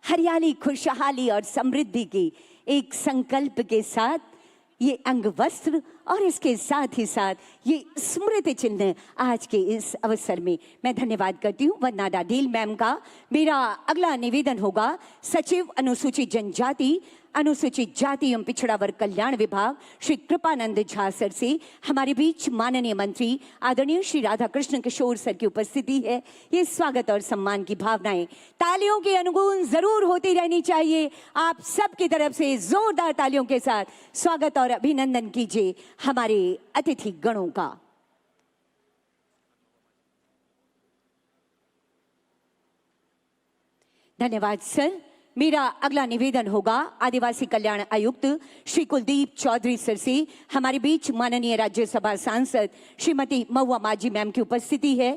हरियाली, खुशहाली और समृद्धि की एक संकल्प के साथ ये अंग वस्त्र और इसके साथ ही साथ ये स्मृति चिन्ह आज के इस अवसर में मैं धन्यवाद करती हूँ वंदना डाडेल मैम का। मेरा अगला निवेदन होगा सचिव अनुसूचित जनजाति अनुसूचित जाति एवं पिछड़ा वर्ग कल्याण विभाग श्री कृपानंद झा सर से। हमारे बीच माननीय मंत्री आदरणीय श्री राधाकृष्ण किशोर सर की उपस्थिति है। ये स्वागत और सम्मान की भावनाएं तालियों के अनुगुण जरूर होती रहनी चाहिए। आप सबकी तरफ से जोरदार तालियों के साथ स्वागत और अभिनंदन कीजिए हमारे अतिथि गणों का। धन्यवाद सर। मेरा अगला निवेदन होगा आदिवासी कल्याण आयुक्त श्री कुलदीप चौधरी सर से। हमारे बीच माननीय राज्यसभा सांसद श्रीमती महुआ माझी मैम की उपस्थिति है।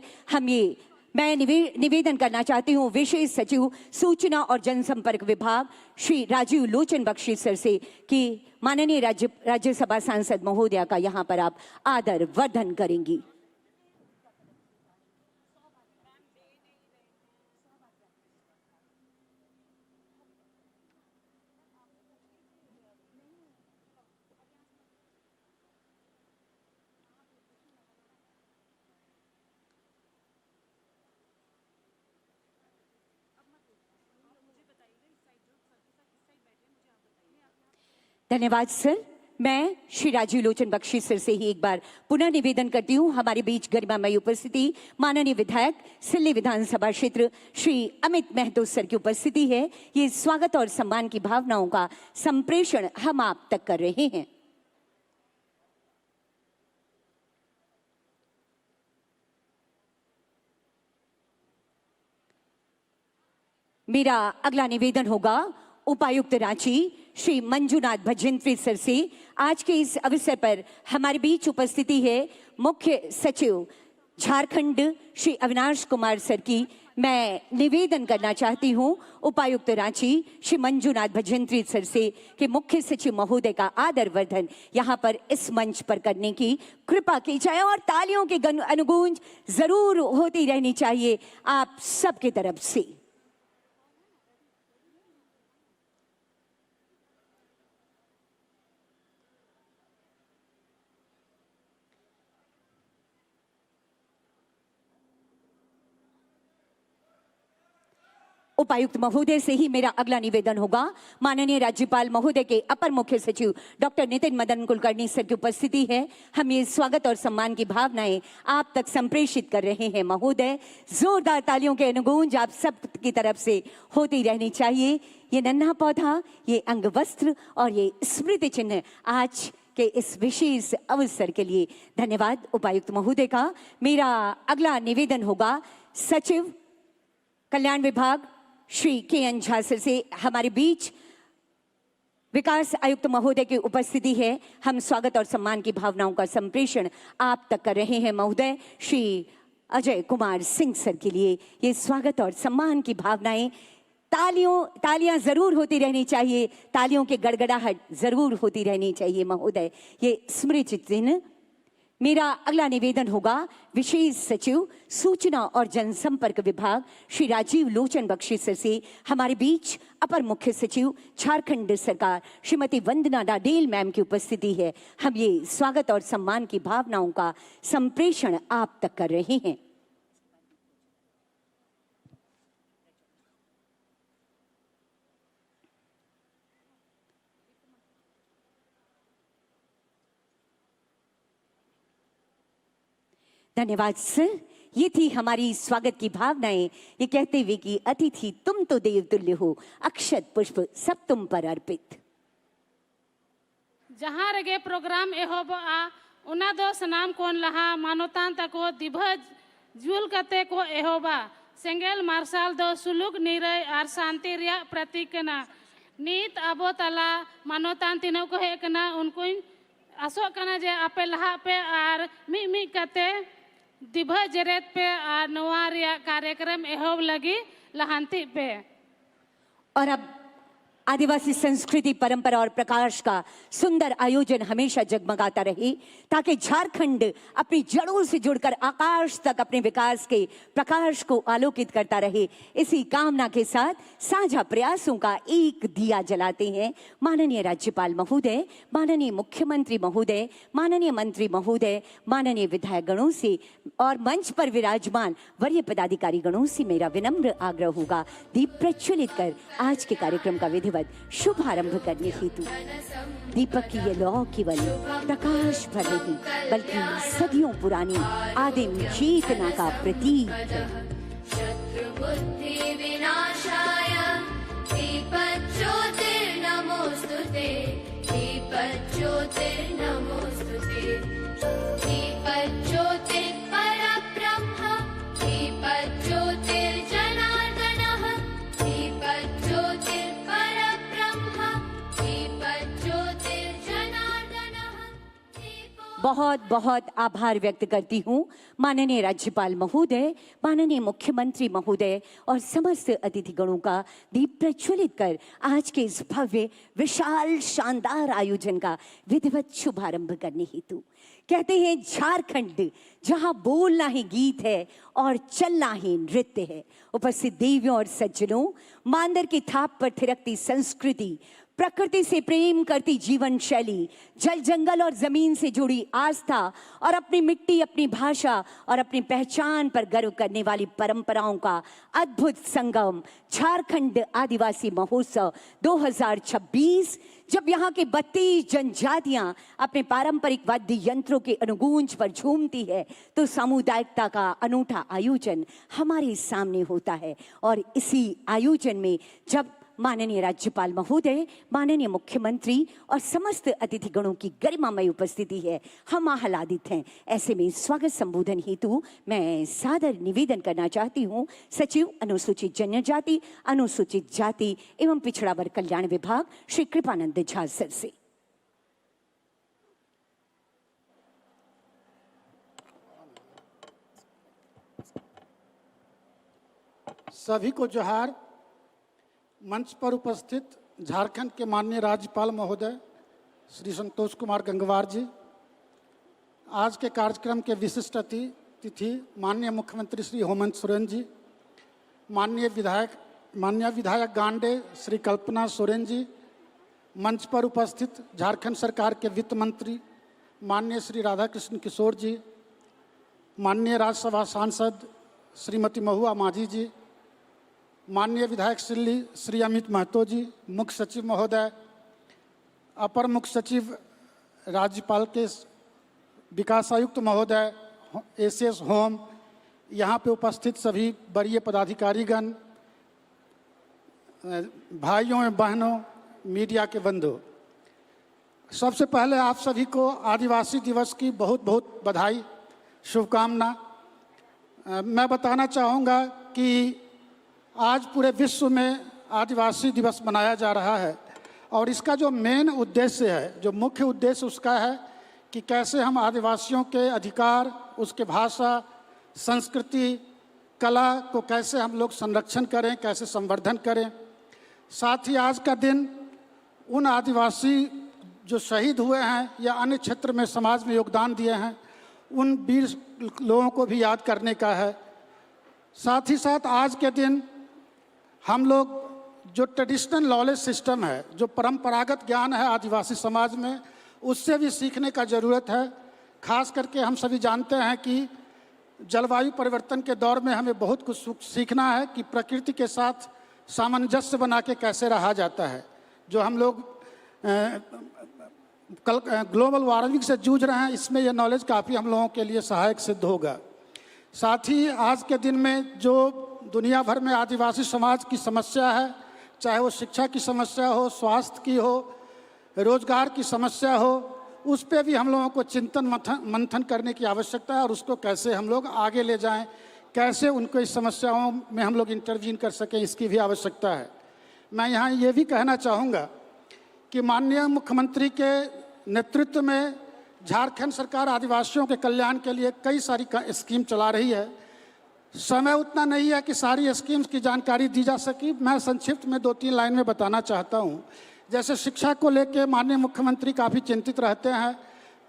मैं निवेदन करना चाहती हूँ विशेष सचिव सूचना और जनसंपर्क विभाग श्री राजीव लोचन बख्शी सर से कि माननीय राज्यसभा सांसद महोदया का यहाँ पर आप आदर वर्धन करेंगी। धन्यवाद सर। मैं श्री राजीव लोचन बख्शी सर से ही एक बार पुनः निवेदन करती हूँ। हमारे बीच गरिमामयी उपस्थिति माननीय विधायक सिल्ली विधानसभा क्षेत्र श्री अमित महतो सर की उपस्थिति है। ये स्वागत और सम्मान की भावनाओं का संप्रेषण हम आप तक कर रहे हैं। मेरा अगला निवेदन होगा उपायुक्त रांची श्री मंजुनाथ भजंत्री सर से। आज के इस अवसर पर हमारे बीच उपस्थिति है मुख्य सचिव झारखंड श्री अविनाश कुमार सर की। मैं निवेदन करना चाहती हूं उपायुक्त रांची श्री मंजुनाथ भजंत्री सर से कि मुख्य सचिव महोदय का आदर वर्धन यहां पर इस मंच पर करने की कृपा की जाए और तालियों के अनुगूंज जरूर होती रहनी चाहिए आप सबकी तरफ से। उपायुक्त महोदय से ही मेरा अगला निवेदन होगा माननीय राज्यपाल महोदय के अपर मुख्य सचिव डॉक्टर नितिन मदन कुलकर्णी सर की उपस्थिति है। हम ये स्वागत और सम्मान की भावनाएं आप तक संप्रेषित कर रहे हैं महोदय। जोरदार तालियों के अनुगूंज आप सब की तरफ से होती रहनी चाहिए। ये नन्हा पौधा, ये अंग वस्त्र और ये स्मृति चिन्ह आज के इस विशेष अवसर के लिए धन्यवाद उपायुक्त महोदय का। मेरा अगला निवेदन होगा सचिव कल्याण विभाग श्री के.एन. झा सर से। हमारे बीच विकास आयुक्त महोदय की उपस्थिति है। हम स्वागत और सम्मान की भावनाओं का संप्रेषण आप तक कर रहे हैं महोदय। श्री अजय कुमार सिंह सर के लिए ये स्वागत और सम्मान की भावनाएं तालियां जरूर होती रहनी चाहिए। तालियों के गड़गड़ाहट जरूर होती रहनी चाहिए महोदय। ये स्मृति चिन्ह। मेरा अगला निवेदन होगा विशेष सचिव सूचना और जनसंपर्क विभाग श्री राजीव लोचन बख्शी सर से। हमारे बीच अपर मुख्य सचिव झारखंड सरकार श्रीमती वंदना डाडेल मैम की उपस्थिति है। हम ये स्वागत और सम्मान की भावनाओं का संप्रेषण आप तक कर रहे हैं। धन्यवाद सर। ये थी हमारी स्वागत की भावनाएं, ये कहते हुए कि अतिथि तुम तो देव तुल्य हो, अक्षत पुष्प सब तुम पर अर्पित। जहाँ रगे प्रोग्राम एहोब आ उना दो सनाम कोन लहा मानवतान तको दिभज जुल कते को एहोबा सेंगेल मार्शल दो सुलुक निरय आर शांति रिया प्रतीक कना नीत अबो तला मानवतान तीनों को है कना उनको आसो कना जे आपे लहा पे आर मी कते दिभा जरेत पे आर नवारिया कार्यक्रम एहोब लगी लहांती पे। और अब आदिवासी संस्कृति, परंपरा और प्रकाश का सुंदर आयोजन हमेशा जगमगाता रहे, ताकि झारखंड अपनी जड़ों से जुड़कर आकाश तक अपने विकास के प्रकाश को आलोकित करता रहे। इसी कामना के साथ साझा प्रयासों का एक दिया जलाते हैं माननीय राज्यपाल महोदय, माननीय मुख्यमंत्री महोदय, माननीय मंत्री महोदय, माननीय विधायक गणों से और मंच पर विराजमान वरीय पदाधिकारी गणों से मेरा विनम्र आग्रह होगा, दीप प्रज्वलित कर आज के कार्यक्रम का विधिवत शुभारंभ करने हेतु। दीपक की ये लौ केवल प्रकाश भर नहीं, बल्कि सदियों पुरानी आदिम चेतना का प्रतीक है। शत्रुबुद्धि विनाशाय दीपज्योतिर्नमोस्तुते, दीपज्योतिर्नमोस्तुते, दीपज्योतिर्परब्रह्म, दीपज्योतिर्जनार्दनः, दीपज्योतिर्परब्रह्म, दीपज्योतिर्जनार्दनः। बहुत बहुत आभार व्यक्त करती हूँ माननीय राज्यपाल महोदय, माननीय मुख्यमंत्री महोदय और समस्त अतिथिगणों का दीप प्रज्वलित कर आज के इस भव्य विशाल शानदार आयोजन का विधिवत शुभारंभ करने हेतु। कहते हैं झारखंड जहां बोलना ही गीत है और चलना ही नृत्य है। उपस्थित देवियों और सज्जनों, मांदर की थाप पर थिरकती संस्कृति, प्रकृति से प्रेम करती जीवन शैली, जल जंगल और जमीन से जुड़ी आस्था और अपनी मिट्टी, अपनी भाषा और अपनी पहचान पर गर्व करने वाली परंपराओं का अद्भुत संगम झारखंड आदिवासी महोत्सव 2026, जब यहाँ के 32 जनजातियां अपने पारंपरिक वाद्य यंत्रों के अनुगूंज पर झूमती है, तो सामुदायिकता का अनूठा आयोजन हमारे सामने होता है। और इसी आयोजन में जब माननीय राज्यपाल महोदय, माननीय मुख्यमंत्री और समस्त अतिथिगणों की गरिमामय उपस्थिति है, हम आह्लादित हैं। ऐसे में स्वागत संबोधन हेतु मैं सादर निवेदन करना चाहती हूँ सचिव अनुसूचित जनजाति, अनुसूचित जाति एवं पिछड़ा वर्ग कल्याण विभाग श्री कृपानंद झा सर से। सभी को जोहार। मंच पर उपस्थित झारखंड के माननीय राज्यपाल महोदय श्री संतोष कुमार गंगवार जी, आज के कार्यक्रम के विशिष्ट अतिथि माननीय मुख्यमंत्री श्री हेमंत सोरेन जी, माननीय विधायक गांडे श्री कल्पना सोरेन जी, मंच पर उपस्थित झारखंड सरकार के वित्त मंत्री माननीय श्री राधाकृष्ण किशोर जी, माननीय राज्यसभा सांसद श्रीमती महुआ माझी जी, माननीय विधायक श्री अमित महतो जी, मुख्य सचिव महोदय, अपर मुख्य सचिव राज्यपाल के विकास आयुक्त महोदय, एसीएस होम, यहाँ पे उपस्थित सभी वरीय पदाधिकारीगण, भाइयों एवं बहनों, मीडिया के बंधु, सबसे पहले आप सभी को आदिवासी दिवस की बहुत बहुत बधाई, शुभकामना। मैं बताना चाहूँगा कि आज पूरे विश्व में आदिवासी दिवस मनाया जा रहा है और इसका जो मेन उद्देश्य है, जो मुख्य उद्देश्य उसका है कि कैसे हम आदिवासियों के अधिकार, उसके भाषा, संस्कृति, कला को कैसे हम लोग संरक्षण करें, कैसे संवर्धन करें। साथ ही आज का दिन उन आदिवासी जो शहीद हुए हैं या अन्य क्षेत्र में समाज में योगदान दिए हैं, उन वीर लोगों को भी याद करने का है। साथ ही साथ आज के दिन हम लोग जो ट्रेडिशनल नॉलेज सिस्टम है, जो परंपरागत ज्ञान है आदिवासी समाज में, उससे भी सीखने का ज़रूरत है। खास करके हम सभी जानते हैं कि जलवायु परिवर्तन के दौर में हमें बहुत कुछ सीखना है कि प्रकृति के साथ सामंजस्य बना के कैसे रहा जाता है। जो हम लोग ग्लोबल वार्मिंग से जूझ रहे हैं, इसमें यह नॉलेज काफ़ी हम लोगों के लिए सहायक सिद्ध होगा। साथ ही आज के दिन में जो दुनिया भर में आदिवासी समाज की समस्या है, चाहे वो शिक्षा की समस्या हो, स्वास्थ्य की हो, रोजगार की समस्या हो, उस पे भी हम लोगों को चिंतन मंथन करने की आवश्यकता है और उसको कैसे हम लोग आगे ले जाएं, कैसे उनको इस समस्याओं में हम लोग इंटरवीन कर सकें, इसकी भी आवश्यकता है। मैं यहाँ ये भी कहना चाहूँगा कि माननीय मुख्यमंत्री के नेतृत्व में झारखंड सरकार आदिवासियों के कल्याण के लिए कई सारी स्कीम चला रही है। समय उतना नहीं है कि सारी स्कीम्स की जानकारी दी जा सकी। मैं संक्षिप्त में 2-3 लाइन में बताना चाहता हूँ। जैसे शिक्षा को लेकर माननीय मुख्यमंत्री काफ़ी चिंतित रहते हैं,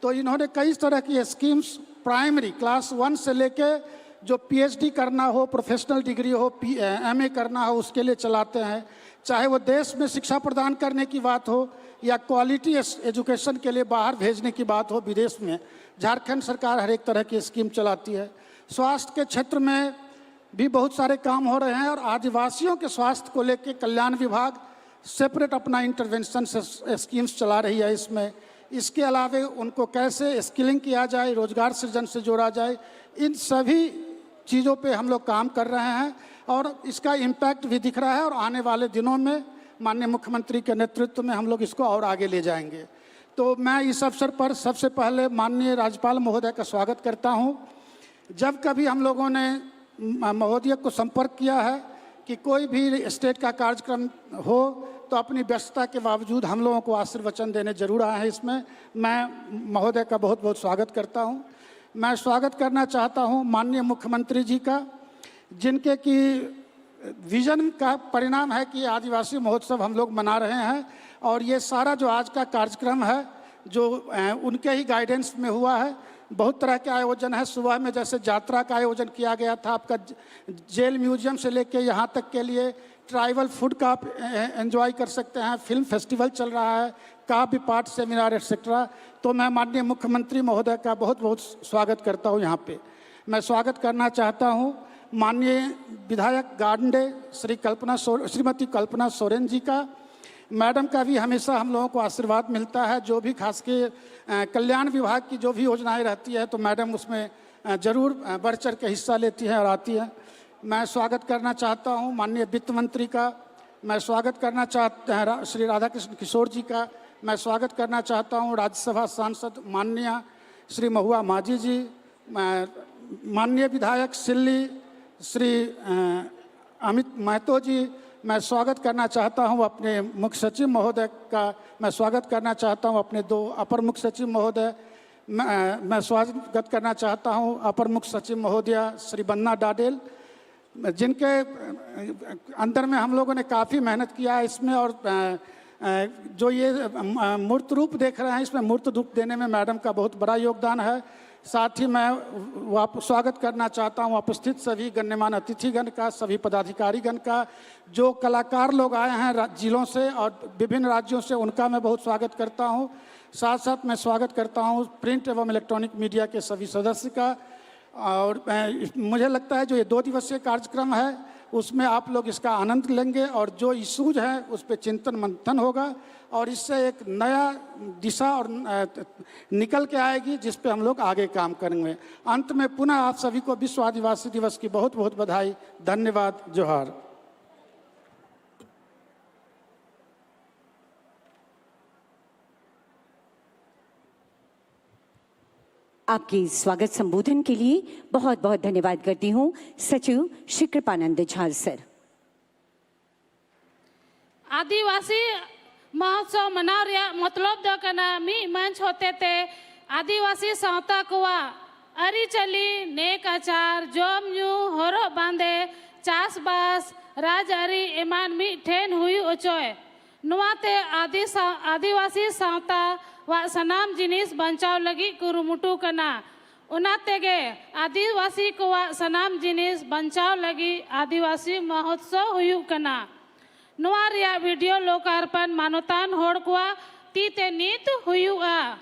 तो इन्होंने कई तरह की स्कीम्स प्राइमरी क्लास 1 से लेके जो पीएचडी करना हो, प्रोफेशनल डिग्री हो, एमए करना हो, उसके लिए चलाते हैं। चाहे वो देश में शिक्षा प्रदान करने की बात हो या क्वालिटी एजुकेशन के लिए बाहर भेजने की बात हो विदेश में, झारखंड सरकार हर एक तरह की स्कीम चलाती है। स्वास्थ्य के क्षेत्र में भी बहुत सारे काम हो रहे हैं और आदिवासियों के स्वास्थ्य को लेकर कल्याण विभाग सेपरेट अपना इंटरवेंशन स्कीम्स चला रही है इसमें। इसके अलावा उनको कैसे स्किलिंग किया जाए, रोजगार सृजन से जोड़ा जाए, इन सभी चीज़ों पे हम लोग काम कर रहे हैं और इसका इम्पैक्ट भी दिख रहा है और आने वाले दिनों में माननीय मुख्यमंत्री के नेतृत्व में हम लोग इसको और आगे ले जाएंगे। तो मैं इस अवसर पर सबसे पहले माननीय राज्यपाल महोदय का स्वागत करता हूँ। जब कभी हम लोगों ने महोदय को संपर्क किया है कि कोई भी स्टेट का कार्यक्रम हो तो अपनी व्यस्तता के बावजूद हम लोगों को आशीर्वचन देने जरूर आए हैं। इसमें मैं महोदय का बहुत बहुत स्वागत करता हूं। मैं स्वागत करना चाहता हूं माननीय मुख्यमंत्री जी का, जिनके की विजन का परिणाम है कि आदिवासी महोत्सव हम लोग मना रहे हैं और ये सारा जो आज का कार्यक्रम है जो उनके ही गाइडेंस में हुआ है। बहुत तरह के आयोजन है। सुबह में जैसे यात्रा का आयोजन किया गया था, आपका जेल म्यूजियम से लेके यहाँ तक के लिए ट्राइबल फूड का आप एंजॉय कर सकते हैं। फिल्म फेस्टिवल चल रहा है, काव्य पाठ सेमिनार एक्सेट्रा। तो मैं माननीय मुख्यमंत्री महोदय का बहुत बहुत स्वागत करता हूँ। यहाँ पे मैं स्वागत करना चाहता हूँ माननीय विधायक गांडे श्रीमती कल्पना सोरेन जी का। मैडम का भी हमेशा हम लोगों को आशीर्वाद मिलता है। जो भी खास के कल्याण विभाग की जो भी योजनाएं रहती है तो मैडम उसमें ज़रूर बढ़ चढ़ के हिस्सा लेती हैं और आती हैं। मैं स्वागत करना चाहता हूं माननीय वित्त मंत्री का। मैं स्वागत करना चाहता हूं श्री राधाकृष्ण किशोर जी का। मैं स्वागत करना चाहता हूं राज्यसभा सांसद माननीय श्री महुआ माझी जी, माननीय विधायक सिल्ली श्री अमित महतो जी। मैं स्वागत करना चाहता हूं अपने मुख्य सचिव महोदय का। मैं स्वागत करना चाहता हूं अपने 2 अपर मुख्य सचिव महोदय। मैं स्वागत करना चाहता हूं अपर मुख्य सचिव महोदया श्री बन्ना डाडेल, जिनके अंदर में हम लोगों ने काफ़ी मेहनत किया है इसमें। और जो ये मूर्त रूप देख रहे हैं, इसमें मूर्त रूप देने में मैडम का बहुत बड़ा योगदान है। साथ ही मैं स्वागत करना चाहता हूं उपस्थित सभी गण्यमान्य अतिथिगण का, सभी पदाधिकारीगण का। जो कलाकार लोग आए हैं जिलों से और विभिन्न राज्यों से, उनका मैं बहुत स्वागत करता हूं। साथ साथ मैं स्वागत करता हूं प्रिंट एवं इलेक्ट्रॉनिक मीडिया के सभी सदस्य का। और मुझे लगता है जो ये 2 दिवसीय कार्यक्रम है उसमें आप लोग इसका आनंद लेंगे और जो इशूज हैं उस पर चिंतन मंथन होगा और इससे एक नया दिशा और निकल के आएगी जिस पे हम लोग आगे काम करेंगे। अंत में पुनः आप सभी को विश्व आदिवासी दिवस की बहुत बहुत बधाई। धन्यवाद। जोहार। आपके स्वागत संबोधन के लिए बहुत बहुत धन्यवाद करती हूँ सचिव श्री कृपानंद झा सर। आदिवासी महोत्सव मनाव रहा मतलब दो कना मी मंच होते थे आदिवासी सावता कोवा अरिचली नेक आचार जोम न्यू होरो बांधे चासबास राजआरी एमान मी ठेन हुई ओचोय नुआते आदिवासी सावता वा सनाम जिनिस बचाव लगी कुरुमुटु कना उना तेगे आदिवासी कोवा सनाम जिनिस बचाव लगी आदिवासी महोत्सव हुई कना। नुआ रिया वीडियो लोकार्पण मानवतान होड़ कोवा तीते नीत हुआ।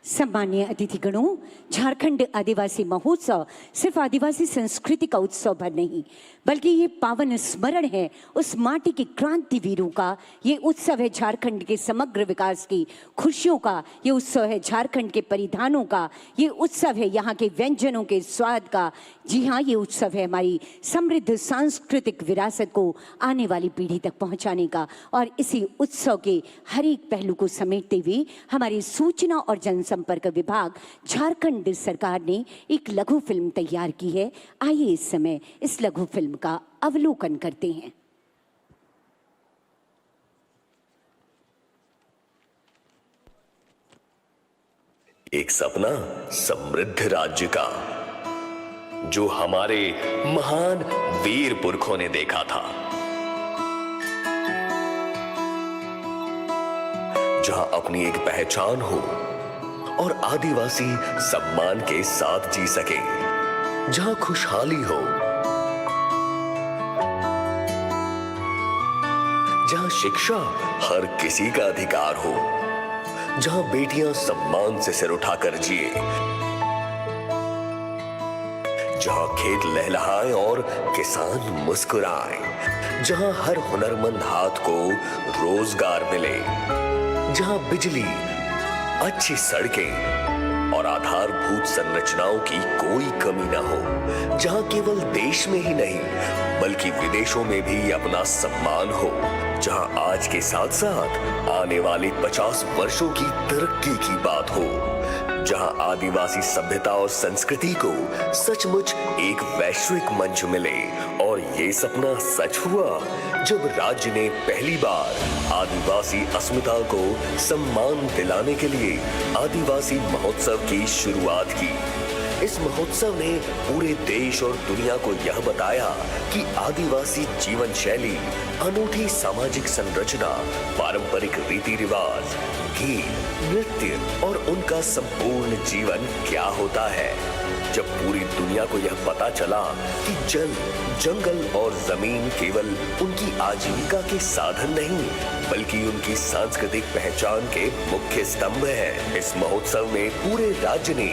सम्मानीय अतिथिगणों, झारखंड आदिवासी महोत्सव सिर्फ आदिवासी संस्कृति का उत्सव भर नहीं बल्कि ये पावन स्मरण है उस माटी के क्रांति वीरों का। ये उत्सव है झारखंड के समग्र विकास की खुशियों का। ये उत्सव है झारखंड के परिधानों का। ये उत्सव है यहाँ के व्यंजनों के स्वाद का। जी हाँ, ये उत्सव है हमारी समृद्ध सांस्कृतिक विरासत को आने वाली पीढ़ी तक पहुँचाने का। और इसी उत्सव के हर एक पहलू को समेटते हुए हमारी सूचना और जनसंपर्क विभाग झारखंड सरकार ने एक लघु फिल्म तैयार की है। आइए इस समय इस लघु फिल्म का अवलोकन करते हैं। एक सपना समृद्ध राज्य का, जो हमारे महान वीर पुरखों ने देखा था, जहां अपनी एक पहचान हो और आदिवासी सम्मान के साथ जी सके, जहां खुशहाली हो, जहां शिक्षा हर किसी का अधिकार हो, जहां बेटियां सम्मान से सिर उठाकर जिए, जहां खेत लहलहाए और किसान मुस्कुराए, जहां हर हुनरमंद हाथ को रोजगार मिले, जहां बिजली, अच्छी सड़कें और आधारभूत संरचनाओं की कोई कमी न हो, जहां केवल देश में ही नहीं बल्कि विदेशों में भी अपना सम्मान हो, जहां आज के साथ साथ आने वाले 50 वर्षों की तरक्की की बात हो, जहां आदिवासी सभ्यता और संस्कृति को सचमुच एक वैश्विक मंच मिले। और ये सपना सच हुआ जब राज्य ने पहली बार आदिवासी अस्मिता को सम्मान दिलाने के लिए आदिवासी महोत्सव की शुरुआत की। इस महोत्सव ने पूरे देश और दुनिया को यह बताया कि आदिवासी जीवन शैली, अनूठी सामाजिक संरचना, पारंपरिक रीति रिवाज, गीत, नृत्य और उनका संपूर्ण जीवन क्या होता है। जब पूरी दुनिया को यह पता चला कि जल, जंगल और जमीन केवल उनकी आजीविका के साधन नहीं बल्कि उनकी सांस्कृतिक पहचान के मुख्य स्तंभ है, इस महोत्सव में पूरे राज्य ने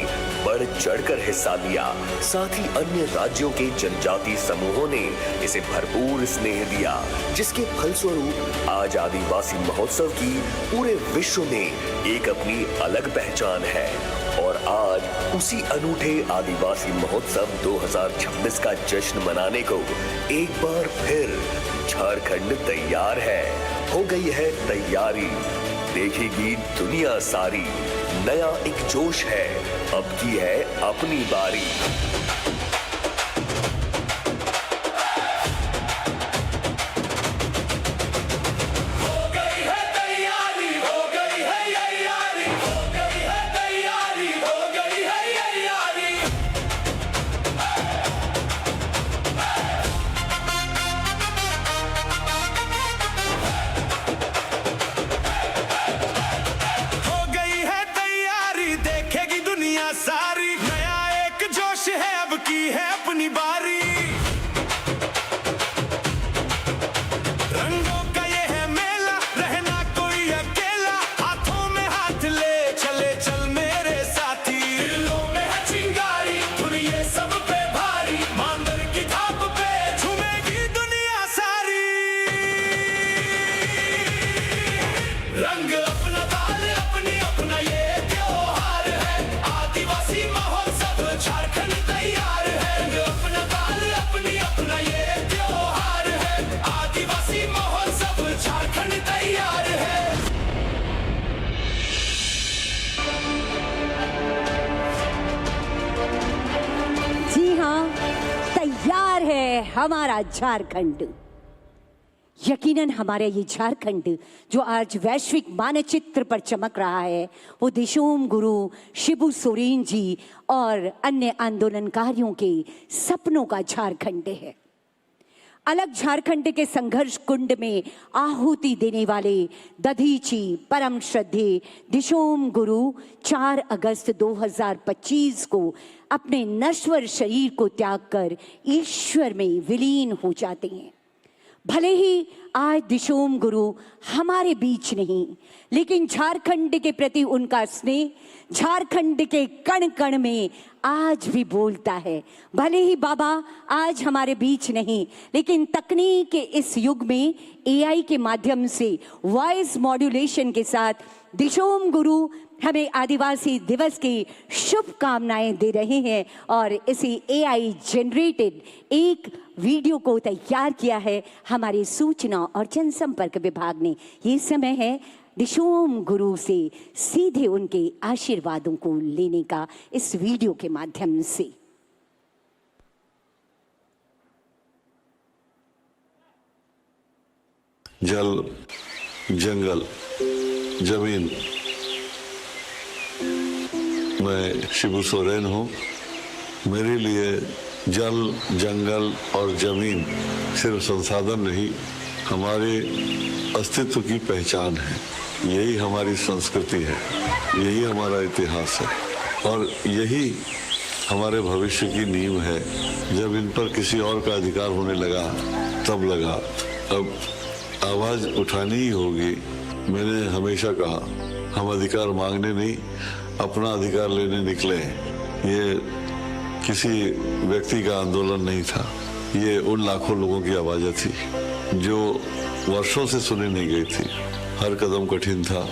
बढ़ चढ़कर हिस्सा लिया। साथ ही अन्य राज्यों के जनजातीय समूहों ने इसे भरपूर स्नेह दिया, जिसके फलस्वरूप आज आदिवासी महोत्सव की पूरे विश्व में एक अपनी अलग पहचान है। और आज उसी अनूठे आदिवासी महोत्सव 2026 का जश्न मनाने को एक बार फिर झारखंड तैयार है। हो गई है तैयारी, देखेगी दुनिया सारी, नया एक जोश है, अब की है अपनी बारी। हमारा झारखंड, यकीनन हमारे ये झारखंड जो आज वैश्विक मानचित्र पर चमक रहा है, वो दिशोम गुरु शिबू सोरेन जी और अन्य आंदोलनकारियों के सपनों का झारखंड है। अलग झारखंड के संघर्ष कुंड में आहुति देने वाले दधीची परम श्रद्धेय दिशोम गुरु 4 अगस्त 2025 को अपने नश्वर शरीर को त्याग कर ईश्वर में विलीन हो जाते हैं। भले ही आज दिशोम गुरु हमारे बीच नहीं, लेकिन झारखंड के प्रति उनका स्नेह झारखंड के कण कण में आज भी बोलता है। भले ही बाबा आज हमारे बीच नहीं, लेकिन तकनीक के इस युग में एआई के माध्यम से वॉइस मॉड्यूलेशन के साथ दिशोम गुरु हमें आदिवासी दिवस की शुभकामनाएं दे रहे हैं और इसी एआई जनरेटेड एक वीडियो को तैयार किया है हमारे सूचना और जनसंपर्क विभाग ने। ये समय है दिशोम गुरु से सीधे उनके आशीर्वादों को लेने का इस वीडियो के माध्यम से। जल, जंगल, जमीन, मैं शिबू सोरेन हूँ। मेरे लिए जल, जंगल और जमीन सिर्फ संसाधन नहीं, हमारे अस्तित्व की पहचान है। यही हमारी संस्कृति है, यही हमारा इतिहास है और यही हमारे भविष्य की नींव है। जब इन पर किसी और का अधिकार होने लगा तब लगा अब आवाज उठानी ही होगी। मैंने हमेशा कहा हम अधिकार मांगने नहीं, अपना अधिकार लेने निकले। ये किसी व्यक्ति का आंदोलन नहीं था, ये उन लाखों लोगों की आवाज़ें थी जो वर्षों से सुनी नहीं गई थी। हर कदम कठिन था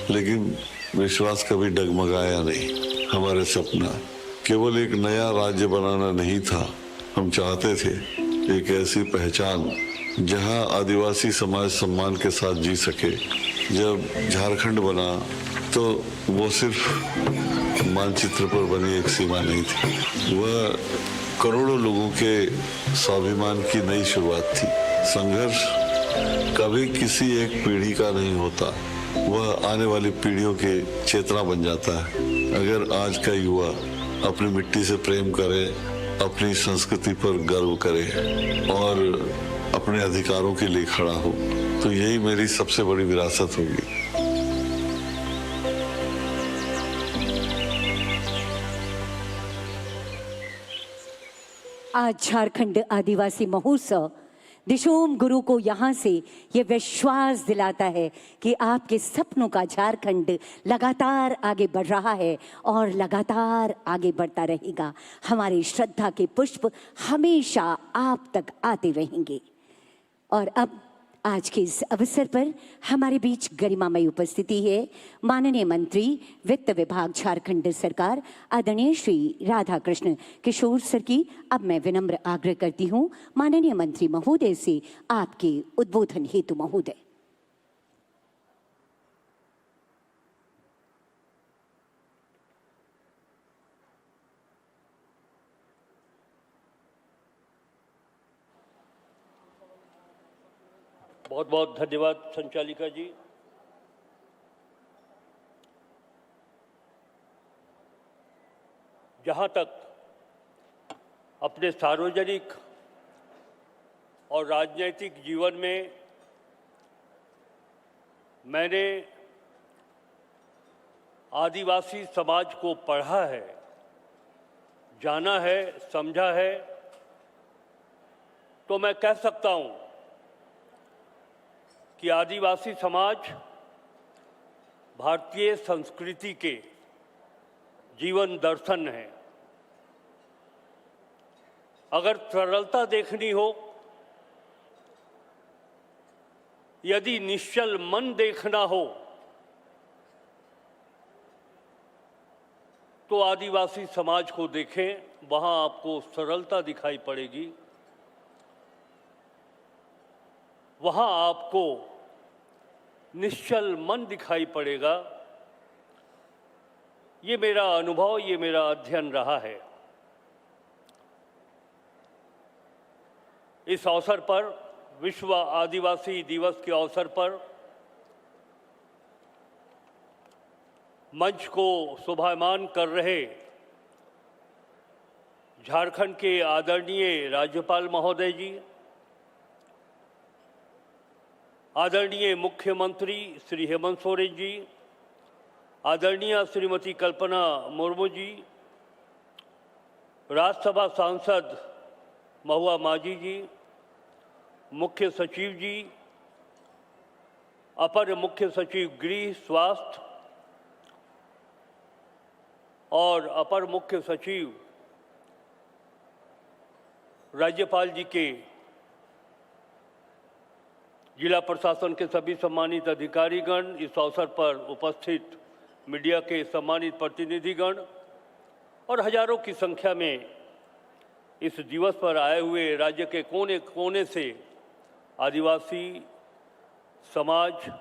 लेकिन विश्वास कभी डगमगाया नहीं। हमारे सपना केवल एक नया राज्य बनाना नहीं था, हम चाहते थे एक ऐसी पहचान जहां आदिवासी समाज सम्मान के साथ जी सके। जब झारखंड बना तो वो सिर्फ मानचित्र पर बनी एक सीमा नहीं थी, वह करोड़ों लोगों के स्वाभिमान की नई शुरुआत थी। संघर्ष कभी किसी एक पीढ़ी का नहीं होता, वह आने वाली पीढ़ियों के चेतना बन जाता है। अगर आज का युवा अपनी मिट्टी से प्रेम करे, अपनी संस्कृति पर गर्व करे और अपने अधिकारों के लिए खड़ा हो, तो यही मेरी सबसे बड़ी विरासत होगी। आज झारखंड आदिवासी महोत्सव दिशोम गुरु को यहाँ से ये विश्वास दिलाता है कि आपके सपनों का झारखंड लगातार आगे बढ़ रहा है और लगातार आगे बढ़ता रहेगा। हमारी श्रद्धा के पुष्प हमेशा आप तक आते रहेंगे। और अब आज के इस अवसर पर हमारे बीच गरिमामयी उपस्थिति है माननीय मंत्री वित्त विभाग झारखंड सरकार आदरणीय श्री राधा कृष्ण किशोर सर की। अब मैं विनम्र आग्रह करती हूं माननीय मंत्री महोदय से आपके उद्बोधन हेतु। महोदय। बहुत बहुत धन्यवाद संचालिका जी। जहाँ तक अपने सार्वजनिक और राजनीतिक जीवन में मैंने आदिवासी समाज को पढ़ा है, जाना है, समझा है, तो मैं कह सकता हूँ कि आदिवासी समाज भारतीय संस्कृति के जीवन दर्शन है। अगर सरलता देखनी हो, यदि निश्चल मन देखना हो, तो आदिवासी समाज को देखें, वहां आपको सरलता दिखाई पड़ेगी। वहां आपको निश्चल मन दिखाई पड़ेगा। ये मेरा अनुभव, ये मेरा अध्ययन रहा है। इस अवसर पर, विश्व आदिवासी दिवस के अवसर पर मंच को शोभायमान कर रहे झारखंड के आदरणीय राज्यपाल महोदय जी, आदरणीय मुख्यमंत्री श्री हेमंत सोरेन जी, आदरणीय श्रीमती कल्पना मुर्मू जी, राज्यसभा सांसद महुआ माझी जी, मुख्य सचिव जी, अपर मुख्य सचिव गृह स्वास्थ्य और अपर मुख्य सचिव राज्यपाल जी के जिला प्रशासन के सभी सम्मानित अधिकारीगण, इस अवसर पर उपस्थित मीडिया के सम्मानित प्रतिनिधिगण और हजारों की संख्या में इस दिवस पर आए हुए राज्य के कोने कोने से आदिवासी समाज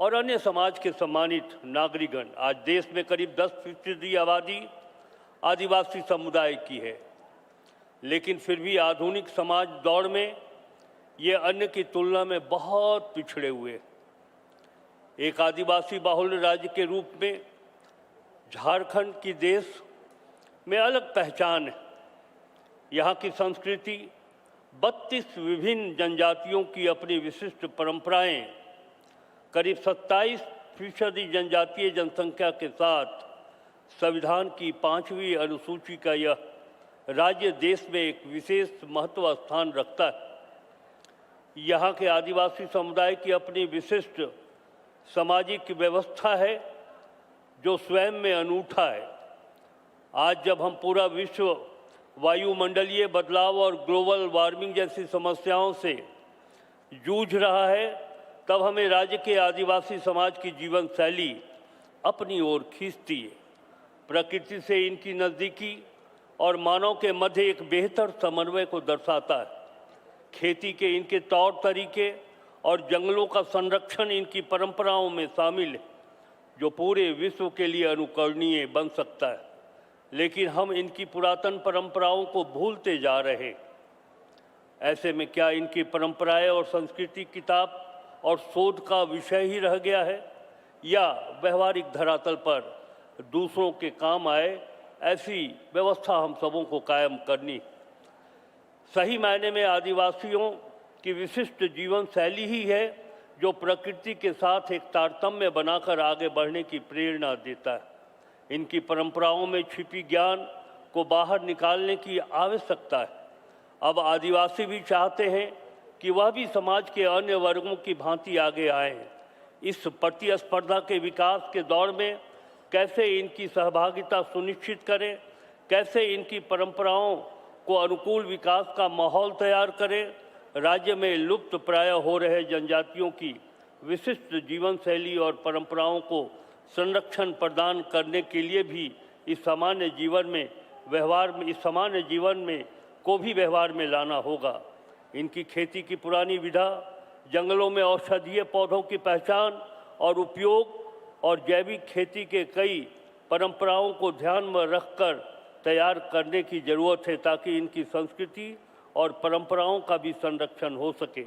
और अन्य समाज के सम्मानित नागरिकगण। आज देश में करीब 10% आबादी आदिवासी समुदाय की है, लेकिन फिर भी आधुनिक समाज दौड़ में ये अन्य की तुलना में बहुत पिछड़े हुए। एक आदिवासी बाहुल्य राज्य के रूप में झारखंड की देश में अलग पहचान है। यहाँ की संस्कृति 32 विभिन्न जनजातियों की अपनी विशिष्ट परंपराएं, करीब 27% जनजातीय जनसंख्या के साथ संविधान की 5वीं अनुसूची का यह राज्य देश में एक विशेष महत्व स्थान रखता है। यहाँ के आदिवासी समुदाय की अपनी विशिष्ट सामाजिक व्यवस्था है जो स्वयं में अनूठा है। आज जब हम पूरा विश्व वायुमंडलीय बदलाव और ग्लोबल वार्मिंग जैसी समस्याओं से जूझ रहा है, तब हमें राज्य के आदिवासी समाज की जीवन शैली अपनी ओर खींचती है। प्रकृति से इनकी नज़दीकी और मानव के मध्य एक बेहतर समन्वय को दर्शाता है। खेती के इनके तौर तरीके और जंगलों का संरक्षण इनकी परंपराओं में शामिल है, जो पूरे विश्व के लिए अनुकरणीय बन सकता है। लेकिन हम इनकी पुरातन परंपराओं को भूलते जा रहे हैं। ऐसे में क्या इनकी परंपराएं और संस्कृति किताब और शोध का विषय ही रह गया है, या व्यवहारिक धरातल पर दूसरों के काम आए ऐसी व्यवस्था हम सबों को कायम करनी। सही मायने में आदिवासियों की विशिष्ट जीवन शैली ही है जो प्रकृति के साथ एक तारतम्य बनाकर आगे बढ़ने की प्रेरणा देता है। इनकी परंपराओं में छिपी ज्ञान को बाहर निकालने की आवश्यकता है। अब आदिवासी भी चाहते हैं कि वह भी समाज के अन्य वर्गों की भांति आगे आएं। इस प्रतिस्पर्धा के विकास के दौर में कैसे इनकी सहभागिता सुनिश्चित करें, कैसे इनकी परंपराओं को अनुकूल विकास का माहौल तैयार करें, राज्य में लुप्त प्राय हो रहे जनजातियों की विशिष्ट जीवन शैली और परंपराओं को संरक्षण प्रदान करने के लिए भी इस सामान्य जीवन में को भी व्यवहार में लाना होगा। इनकी खेती की पुरानी विधा, जंगलों में औषधीय पौधों की पहचान और उपयोग और जैविक खेती के कई परंपराओं को ध्यान में रखकर तैयार करने की ज़रूरत है, ताकि इनकी संस्कृति और परंपराओं का भी संरक्षण हो सके।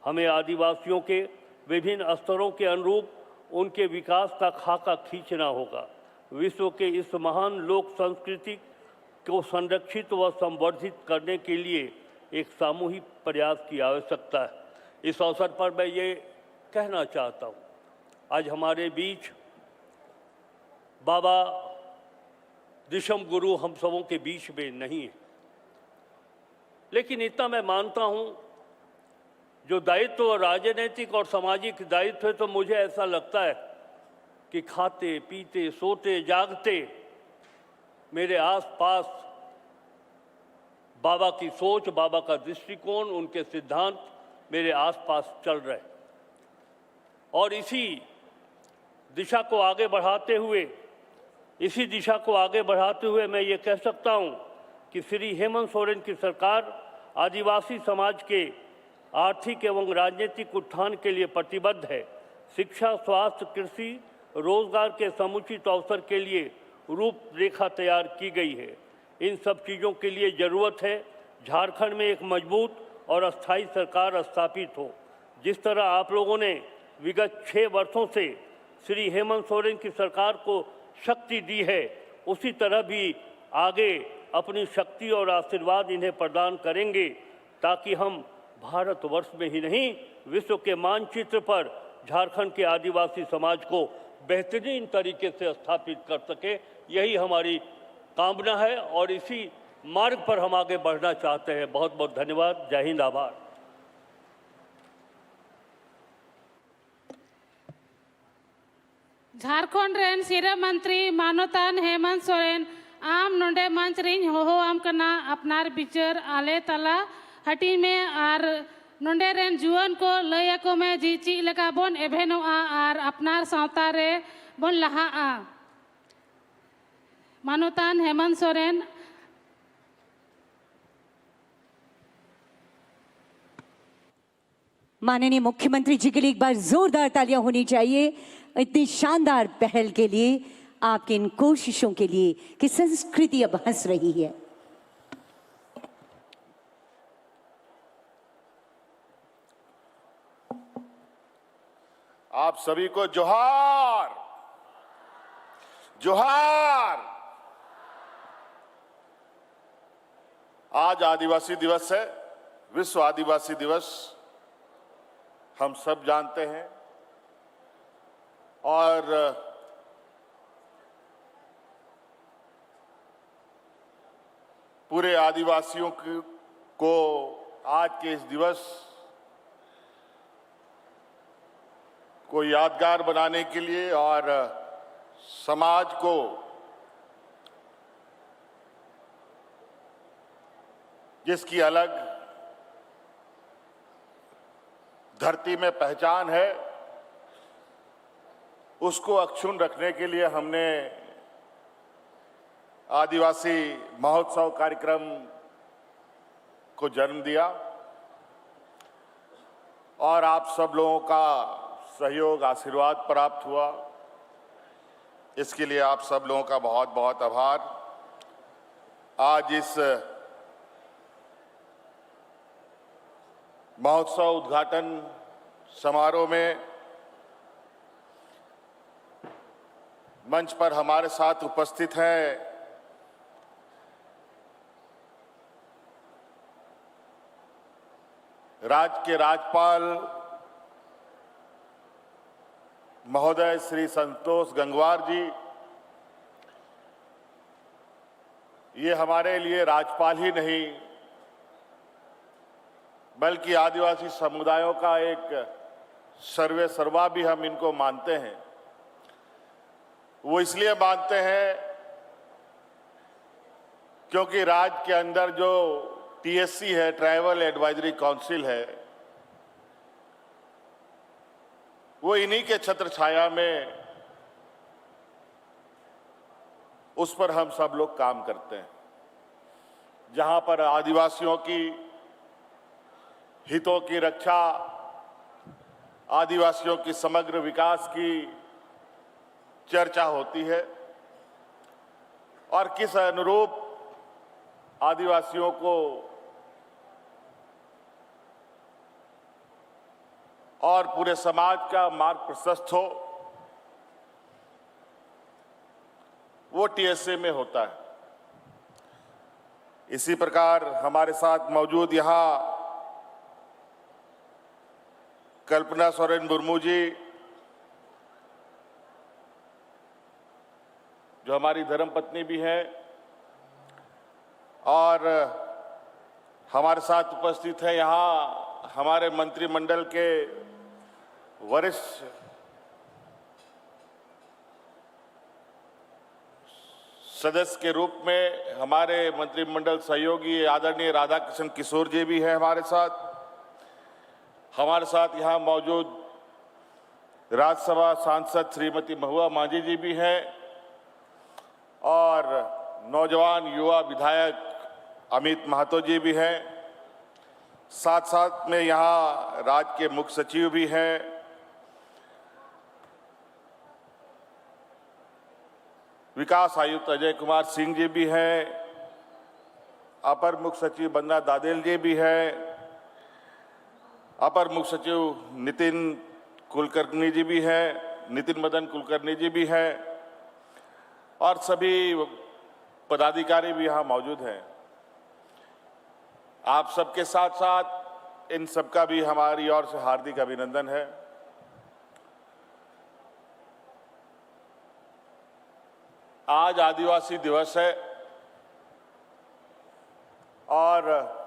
हमें आदिवासियों के विभिन्न स्तरों के अनुरूप उनके विकास का खाका खींचना होगा। विश्व के इस महान लोक संस्कृति को संरक्षित व संवर्धित करने के लिए एक सामूहिक प्रयास की आवश्यकता है। इस अवसर पर मैं ये कहना चाहता हूँ, आज हमारे बीच बाबा दिशम गुरु हम सबों के बीच में नहीं है, लेकिन इतना मैं मानता हूँ जो दायित्व राजनीतिक और सामाजिक दायित्व है, तो मुझे ऐसा लगता है कि खाते पीते सोते जागते मेरे आसपास बाबा की सोच, बाबा का दृष्टिकोण, उनके सिद्धांत मेरे आसपास चल रहे हैं। और इसी दिशा को आगे बढ़ाते हुए मैं ये कह सकता हूँ कि श्री हेमंत सोरेन की सरकार आदिवासी समाज के आर्थिक एवं राजनीतिक उत्थान के लिए प्रतिबद्ध है। शिक्षा, स्वास्थ्य, कृषि, रोजगार के समुचित अवसर के लिए रूपरेखा तैयार की गई है। इन सब चीज़ों के लिए ज़रूरत है झारखंड में एक मजबूत और अस्थायी सरकार स्थापित हो। जिस तरह आप लोगों ने विगत 6 वर्षों से श्री हेमंत सोरेन की सरकार को शक्ति दी है, उसी तरह भी आगे अपनी शक्ति और आशीर्वाद इन्हें प्रदान करेंगे, ताकि हम भारतवर्ष में ही नहीं विश्व के मानचित्र पर झारखंड के आदिवासी समाज को बेहतरीन तरीके से स्थापित कर सके। यही हमारी कामना है और इसी मार्ग पर हम आगे बढ़ना चाहते हैं। बहुत बहुत धन्यवाद। जय हिंद, आभार। झारखंड रेन सिरा मंत्री मानवतान हेमंत सोरेन आम नोंडे मंच रिन होहो आम कना अपनार बिचार आले तला हटी में आर नोंडे रेन जुआन को लय को में जी ची लगा बोन एभेनोआ आर अपनार सावता रे बोन लहा आ मानवतान हेमंत सोरेन। माननीय मुख्यमंत्री जी के लिए एक बार जोरदार तालियां होनी चाहिए इतनी शानदार पहल के लिए, आपकी इन कोशिशों के लिए कि संस्कृति अब हंस रही है। आप सभी को जोहार जोहार। आज आदिवासी दिवस है, विश्व आदिवासी दिवस हम सब जानते हैं। और पूरे आदिवासियों को आज के इस दिवस को यादगार बनाने के लिए और समाज को जिसकी अलग धरती में पहचान है, उसको अक्षुण्ण रखने के लिए हमने आदिवासी महोत्सव कार्यक्रम को जन्म दिया और आप सब लोगों का सहयोग, आशीर्वाद प्राप्त हुआ। इसके लिए आप सब लोगों का बहुत बहुत आभार। आज इस महोत्सव उद्घाटन समारोह में मंच पर हमारे साथ उपस्थित हैं राज्य के राज्यपाल महोदय श्री संतोष गंगवार जी। ये हमारे लिए राज्यपाल ही नहीं बल्कि आदिवासी समुदायों का एक सर्वे सर्वा भी हम इनको मानते हैं। वो इसलिए मानते हैं क्योंकि राज्य के अंदर जो टीएससी है, ट्राइबल एडवाइजरी काउंसिल है, वो इन्हीं के छत्र छाया में उस पर हम सब लोग काम करते हैं, जहां पर आदिवासियों की हितों की रक्षा, आदिवासियों की समग्र विकास की चर्चा होती है और किस अनुरूप आदिवासियों को और पूरे समाज का मार्ग प्रशस्त हो, वो टीएसए में होता है। इसी प्रकार हमारे साथ मौजूद यहाँ कल्पना सोरेन मुर्मू जी, जो हमारी धर्मपत्नी भी हैं, और हमारे साथ उपस्थित है यहाँ हमारे मंत्रिमंडल के वरिष्ठ सदस्य के रूप में हमारे मंत्रिमंडल सहयोगी आदरणीय राधाकृष्ण किशोर जी भी हैं हमारे साथ। हमारे साथ यहाँ मौजूद राज्यसभा सांसद श्रीमती महुआ मांझी जी भी हैं और नौजवान युवा विधायक अमित महतो जी भी हैं। साथ साथ में यहाँ राज्य के मुख्य सचिव भी हैं, विकास आयुक्त अजय कुमार सिंह जी भी हैं, अपर मुख्य सचिव बन्ना दादेल जी भी हैं, अपर मुख्य सचिव नितिन कुलकर्णी जी भी हैं, नितिन मदन कुलकर्णी जी भी हैं और सभी पदाधिकारी भी यहाँ मौजूद हैं। आप सबके साथ साथ इन सबका भी हमारी ओर से हार्दिक अभिनंदन है। आज आदिवासी दिवस है और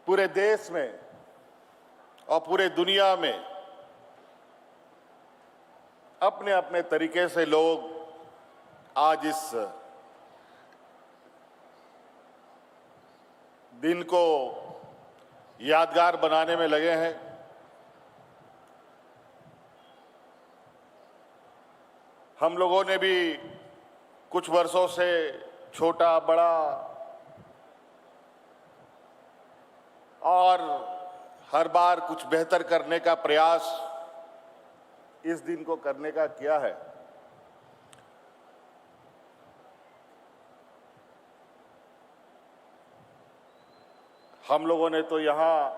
पूरे देश में और पूरे दुनिया में अपने अपने तरीके से लोग आज इस दिन को यादगार बनाने में लगे हैं। हम लोगों ने भी कुछ वर्षों से छोटा बड़ा और हर बार कुछ बेहतर करने का प्रयास इस दिन को करने का किया है। हम लोगों ने तो यहाँ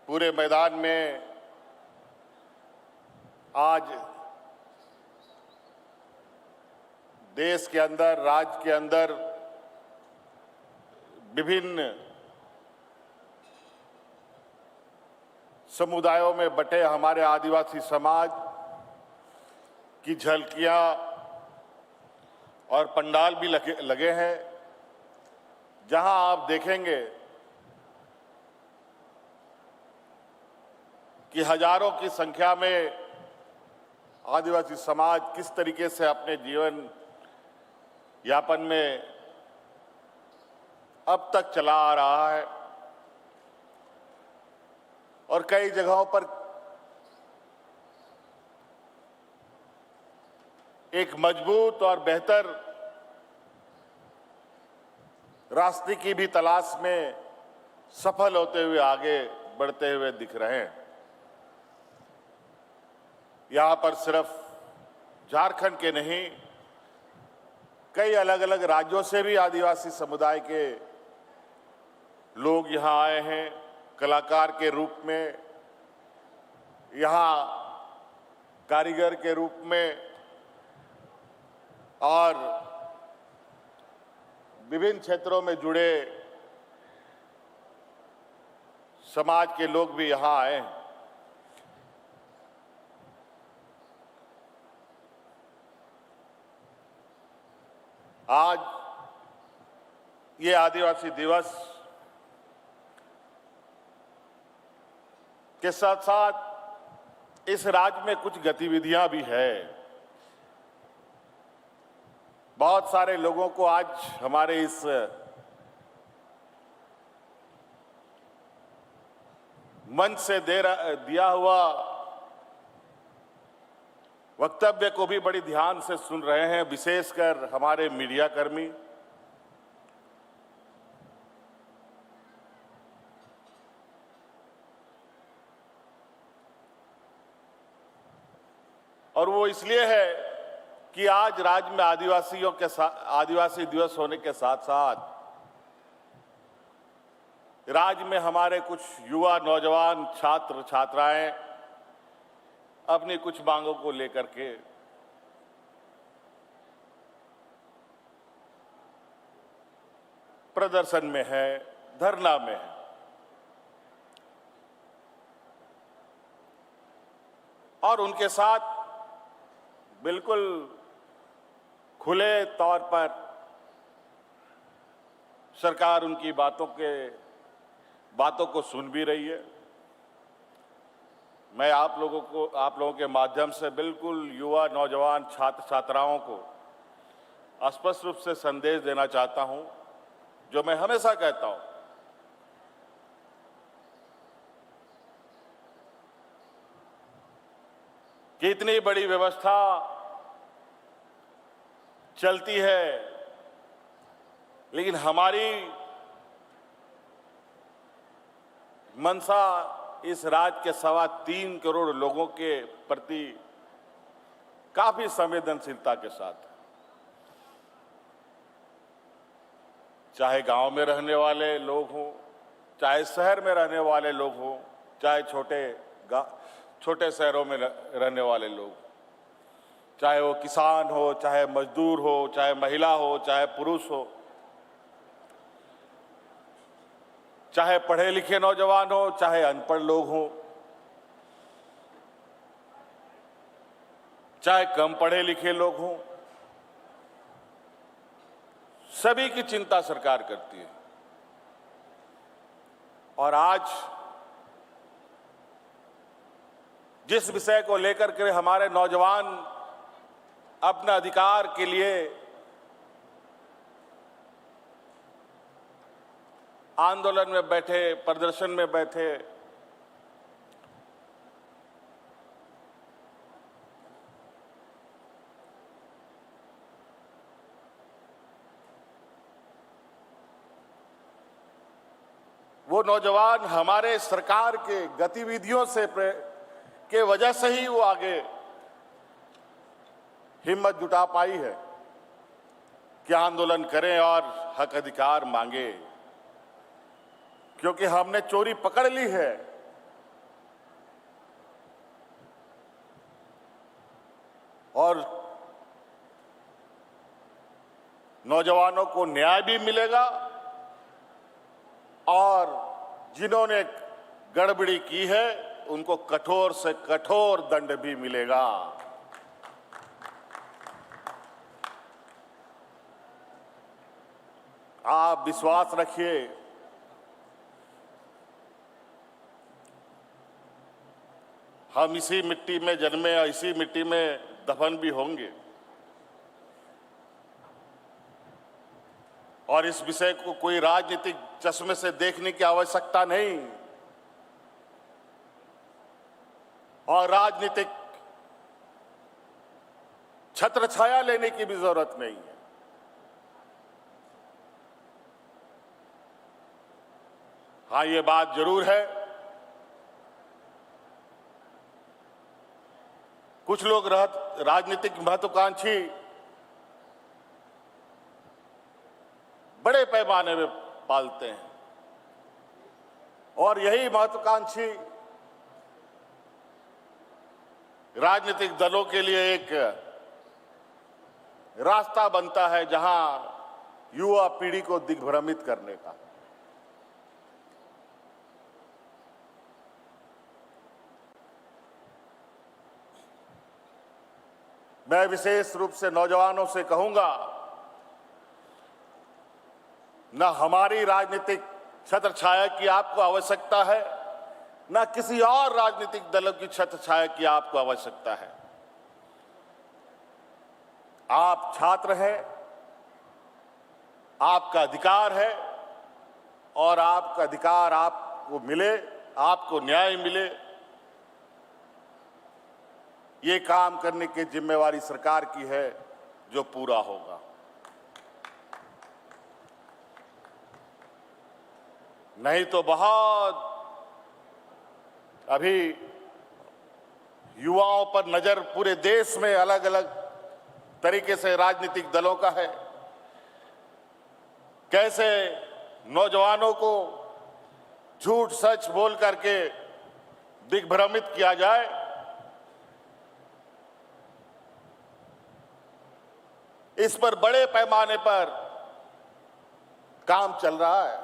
पूरे मैदान में आज देश के अंदर, राज्य के अंदर विभिन्न समुदायों में बटे हमारे आदिवासी समाज की झलकियां और पंडाल भी लगे हैं, जहां आप देखेंगे कि हजारों की संख्या में आदिवासी समाज किस तरीके से अपने जीवन यापन में अब तक चला आ रहा है और कई जगहों पर एक मजबूत और बेहतर रास्ते की भी तलाश में सफल होते हुए आगे बढ़ते हुए दिख रहे हैं। यहां पर सिर्फ झारखंड के नहीं, कई अलग अलग राज्यों से भी आदिवासी समुदाय के लोग यहां आए हैं कलाकार के रूप में, यहां कारीगर के रूप में, और विभिन्न क्षेत्रों में जुड़े समाज के लोग भी यहां आए हैं। आज ये आदिवासी दिवस के साथ साथ इस राज्य में कुछ गतिविधियां भी है। बहुत सारे लोगों को आज हमारे इस मंच से दिया हुआ वक्तव्य को भी बड़ी ध्यान से सुन रहे हैं, विशेषकर हमारे मीडिया कर्मी। और वो इसलिए है कि आज राज्य में आदिवासियों के साथ आदिवासी दिवस होने के साथ साथ राज्य में हमारे कुछ युवा, नौजवान, छात्र छात्राएं अपनी कुछ मांगों को लेकर के प्रदर्शन में है, धरना में है। और उनके साथ बिल्कुल खुले तौर पर सरकार उनकी बातों को सुन भी रही है। मैं आप लोगों के माध्यम से बिल्कुल युवा, नौजवान, छात्र छात्राओं को स्पष्ट रूप से संदेश देना चाहता हूं, जो मैं हमेशा कहता हूं कि इतनी बड़ी व्यवस्था चलती है, लेकिन हमारी मंशा इस राज्य के 3.25 करोड़ लोगों के प्रति काफी संवेदनशीलता के साथ, चाहे गांव में रहने वाले लोग हों, चाहे शहर में रहने वाले लोग हों, चाहे छोटे शहरों में रहने वाले लोग, चाहे वो किसान हो, चाहे मजदूर हो, चाहे महिला हो, चाहे पुरुष हो, चाहे पढ़े लिखे नौजवान हो, चाहे अनपढ़ लोग हों, चाहे कम पढ़े लिखे लोग हों, सभी की चिंता सरकार करती है। और आज जिस विषय को लेकर के हमारे नौजवान अपने अधिकार के लिए आंदोलन में बैठे, प्रदर्शन में बैठे, वो नौजवान हमारे सरकार के गतिविधियों से के वजह से ही वो आगे हिम्मत जुटा पाई है कि आंदोलन करें और हक अधिकार मांगे, क्योंकि हमने चोरी पकड़ ली है। और नौजवानों को न्याय भी मिलेगा और जिन्होंने गड़बड़ी की है उनको कठोर से कठोर दंड भी मिलेगा। आप विश्वास रखिए, हम इसी मिट्टी में जन्मे और इसी मिट्टी में दफन भी होंगे और इस विषय को कोई राजनीतिक चश्मे से देखने की आवश्यकता नहीं और राजनीतिक छत्र छाया लेने की भी जरूरत नहीं है। हाँ, ये बात जरूर है, कुछ लोग राजनीतिक महत्वाकांक्षी बड़े पैमाने में पालते हैं और यही महत्वाकांक्षी राजनीतिक दलों के लिए एक रास्ता बनता है जहां युवा पीढ़ी को दिग्भ्रमित करने का। मैं विशेष रूप से नौजवानों से कहूंगा, न हमारी राजनीतिक छत्र छाया की आपको आवश्यकता है, न किसी और राजनीतिक दलों की छत्र छाया की आपको आवश्यकता है। आप छात्र हैं, आपका अधिकार है और आपका अधिकार आपको मिले, आपको न्याय मिले, ये काम करने की जिम्मेवारी सरकार की है जो पूरा होगा। नहीं तो बहुत अभी युवाओं पर नजर पूरे देश में अलग अलग तरीके से राजनीतिक दलों का है, कैसे नौजवानों को झूठ सच बोल करके दिग्भ्रमित किया जाए। इस पर बड़े पैमाने पर काम चल रहा है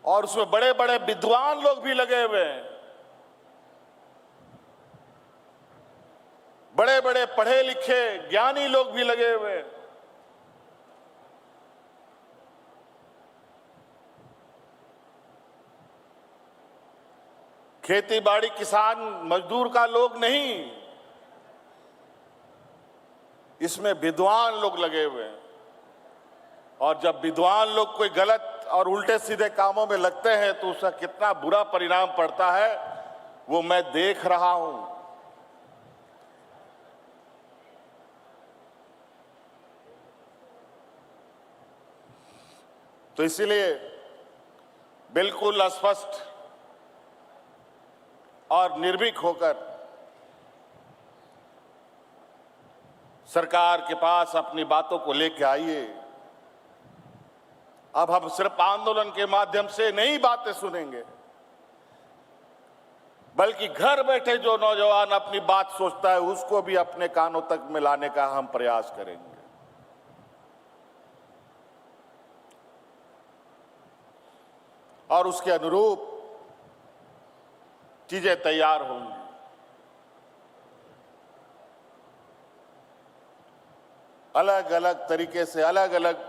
और उसमें बड़े बड़े विद्वान लोग भी लगे हुए हैं, बड़े बड़े पढ़े लिखे ज्ञानी लोग भी लगे हुए हैं। खेती बाड़ी किसान मजदूर का लोग नहीं, इसमें विद्वान लोग लगे हुए हैं और जब विद्वान लोग कोई गलत और उल्टे सीधे कामों में लगते हैं तो उसका कितना बुरा परिणाम पड़ता है वो मैं देख रहा हूं। तो इसीलिए बिल्कुल स्पष्ट और निर्भीक होकर सरकार के पास अपनी बातों को लेकर आइए। अब हम सिर्फ आंदोलन के माध्यम से नहीं बातें सुनेंगे, बल्कि घर बैठे जो नौजवान अपनी बात सोचता है उसको भी अपने कानों तक में लाने का हम प्रयास करेंगे। और उसके अनुरूप चीजें तैयार होंगी। अलग अलग तरीके से अलग अलग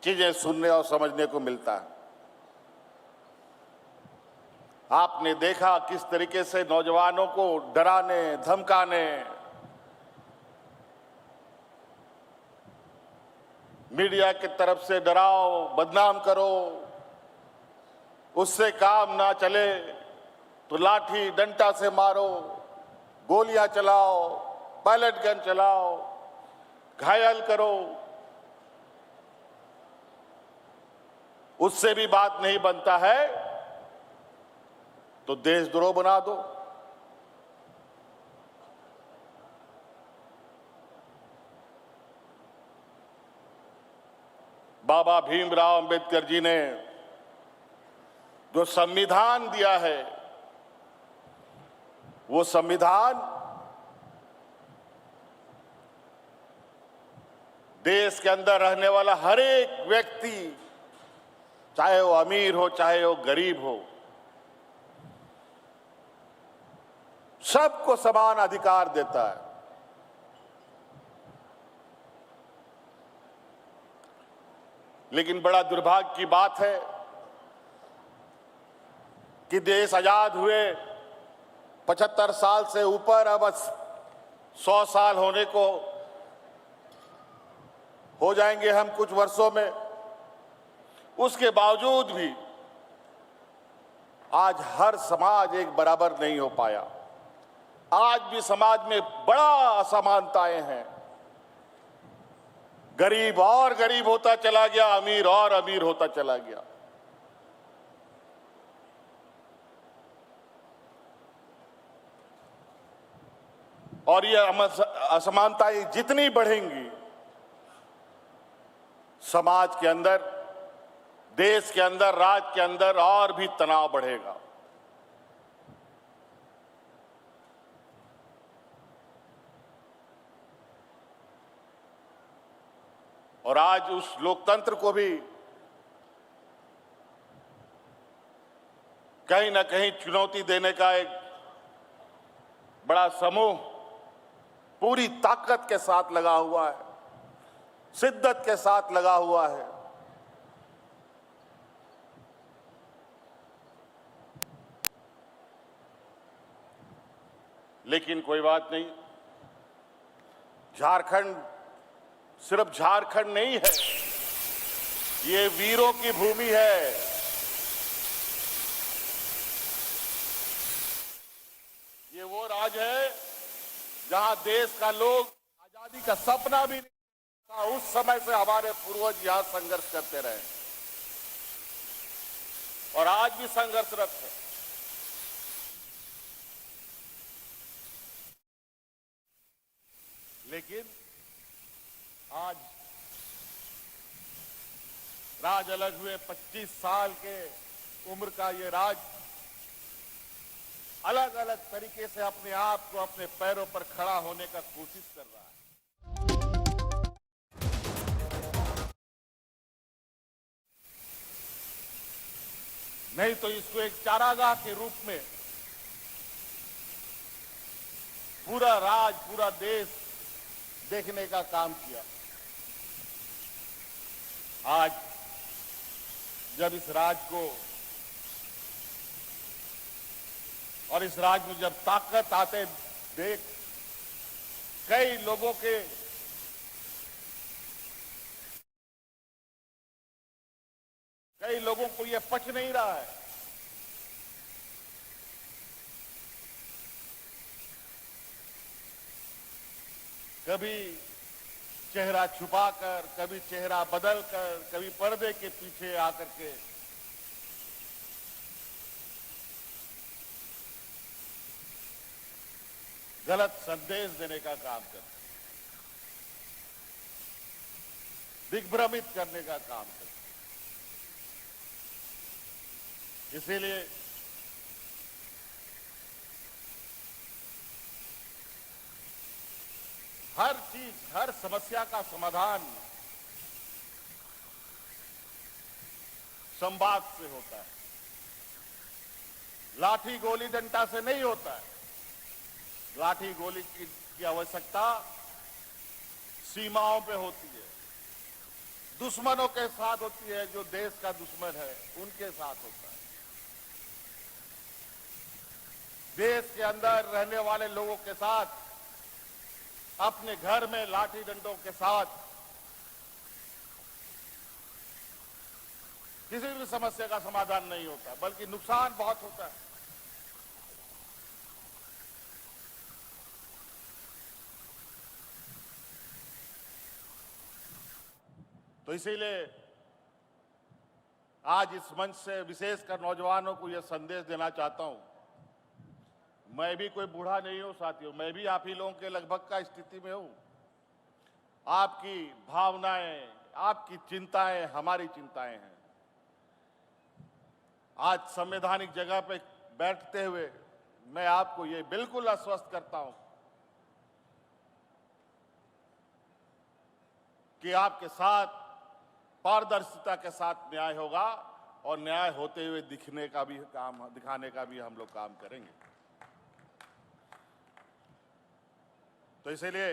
चीजें सुनने और समझने को मिलता है। आपने देखा किस तरीके से नौजवानों को डराने धमकाने, मीडिया की तरफ से डराओ बदनाम करो, उससे काम ना चले तो लाठी डंडा से मारो, गोलियां चलाओ, पैलेट गन चलाओ, घायल करो, उससे भी बात नहीं बनता है तो देशद्रोह बना दो। बाबा भीमराव अंबेडकर जी ने जो संविधान दिया है वो संविधान देश के अंदर रहने वाला हर एक व्यक्ति, चाहे वो अमीर हो चाहे वो गरीब हो, सबको समान अधिकार देता है। लेकिन बड़ा दुर्भाग्य की बात है कि देश आजाद हुए 75 साल से ऊपर, अब 100 साल होने को हो जाएंगे हम कुछ वर्षों में। उसके बावजूद भी आज हर समाज एक बराबर नहीं हो पाया। आज भी समाज में बड़ा असमानताएं हैं। गरीब और गरीब होता चला गया, अमीर और अमीर होता चला गया। और ये असमानताएं जितनी बढ़ेंगी, समाज के अंदर, देश के अंदर, राज्य के अंदर और भी तनाव बढ़ेगा। और आज उस लोकतंत्र को भी कहीं ना कहीं चुनौती देने का एक बड़ा समूह पूरी ताकत के साथ लगा हुआ है, शिद्दत के साथ लगा हुआ है। लेकिन कोई बात नहीं, झारखंड सिर्फ झारखंड नहीं है, ये वीरों की भूमि है। ये वो राज्य है जहां देश का लोग आजादी का सपना भी नहीं था। उस समय से हमारे पूर्वज यहां संघर्ष करते रहे और आज भी संघर्षरत है। लेकिन आज राज अलग हुए 25 साल के उम्र का ये राज अलग अलग तरीके से अपने आप को अपने पैरों पर खड़ा होने का कोशिश कर रहा है। नहीं तो इसको एक चारागाह के रूप में पूरा राज, पूरा देश देखने का काम किया। आज जब इस राज को और इस राज में जब ताकत आते देख कई लोगों को यह पच नहीं रहा है। कभी चेहरा छुपाकर, कभी चेहरा बदलकर, कभी पर्दे के पीछे आकर के गलत संदेश देने का काम करते, दिग्भ्रमित करने का काम करते। इसीलिए हर चीज, हर समस्या का समाधान संवाद से होता है, लाठी गोली डंडा से नहीं होता है। लाठी गोली की आवश्यकता सीमाओं पे होती है, दुश्मनों के साथ होती है। जो देश का दुश्मन है उनके साथ होता है। देश के अंदर रहने वाले लोगों के साथ, अपने घर में लाठी डंडों के साथ किसी भी समस्या का समाधान नहीं होता, बल्कि नुकसान बहुत होता है। तो इसीलिए आज इस मंच से विशेषकर नौजवानों को यह संदेश देना चाहता हूं। मैं भी कोई बूढ़ा नहीं हूं साथियों, मैं भी आप ही लोगों के लगभग का स्थिति में हूं। आपकी भावनाएं, आपकी चिंताएं हमारी चिंताएं हैं। आज संवैधानिक जगह पे बैठते हुए मैं आपको ये बिल्कुल आश्वस्त करता हूं कि आपके साथ पारदर्शिता के साथ न्याय होगा और न्याय होते हुए दिखाने का भी हम लोग काम करेंगे। तो इसीलिए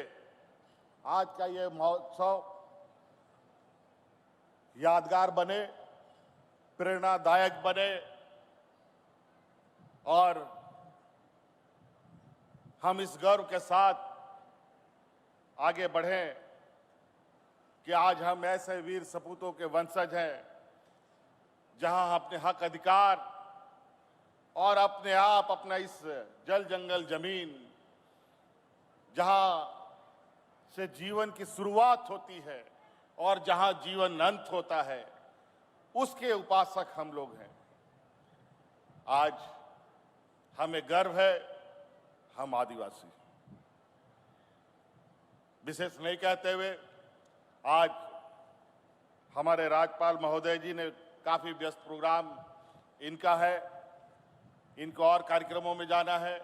आज का ये महोत्सव यादगार बने, प्रेरणादायक बने और हम इस गर्व के साथ आगे बढ़ें कि आज हम ऐसे वीर सपूतों के वंशज हैं जहां अपने हक अधिकार और अपने आप अपना इस जल जंगल जमीन जहां से जीवन की शुरुआत होती है और जहां जीवन अंत होता है, उसके उपासक हम लोग हैं। आज हमें गर्व है, हम आदिवासी। विशेष नहीं कहते हुए आज हमारे राज्यपाल महोदय जी ने काफी व्यस्त प्रोग्राम इनका है, इनको और कार्यक्रमों में जाना है।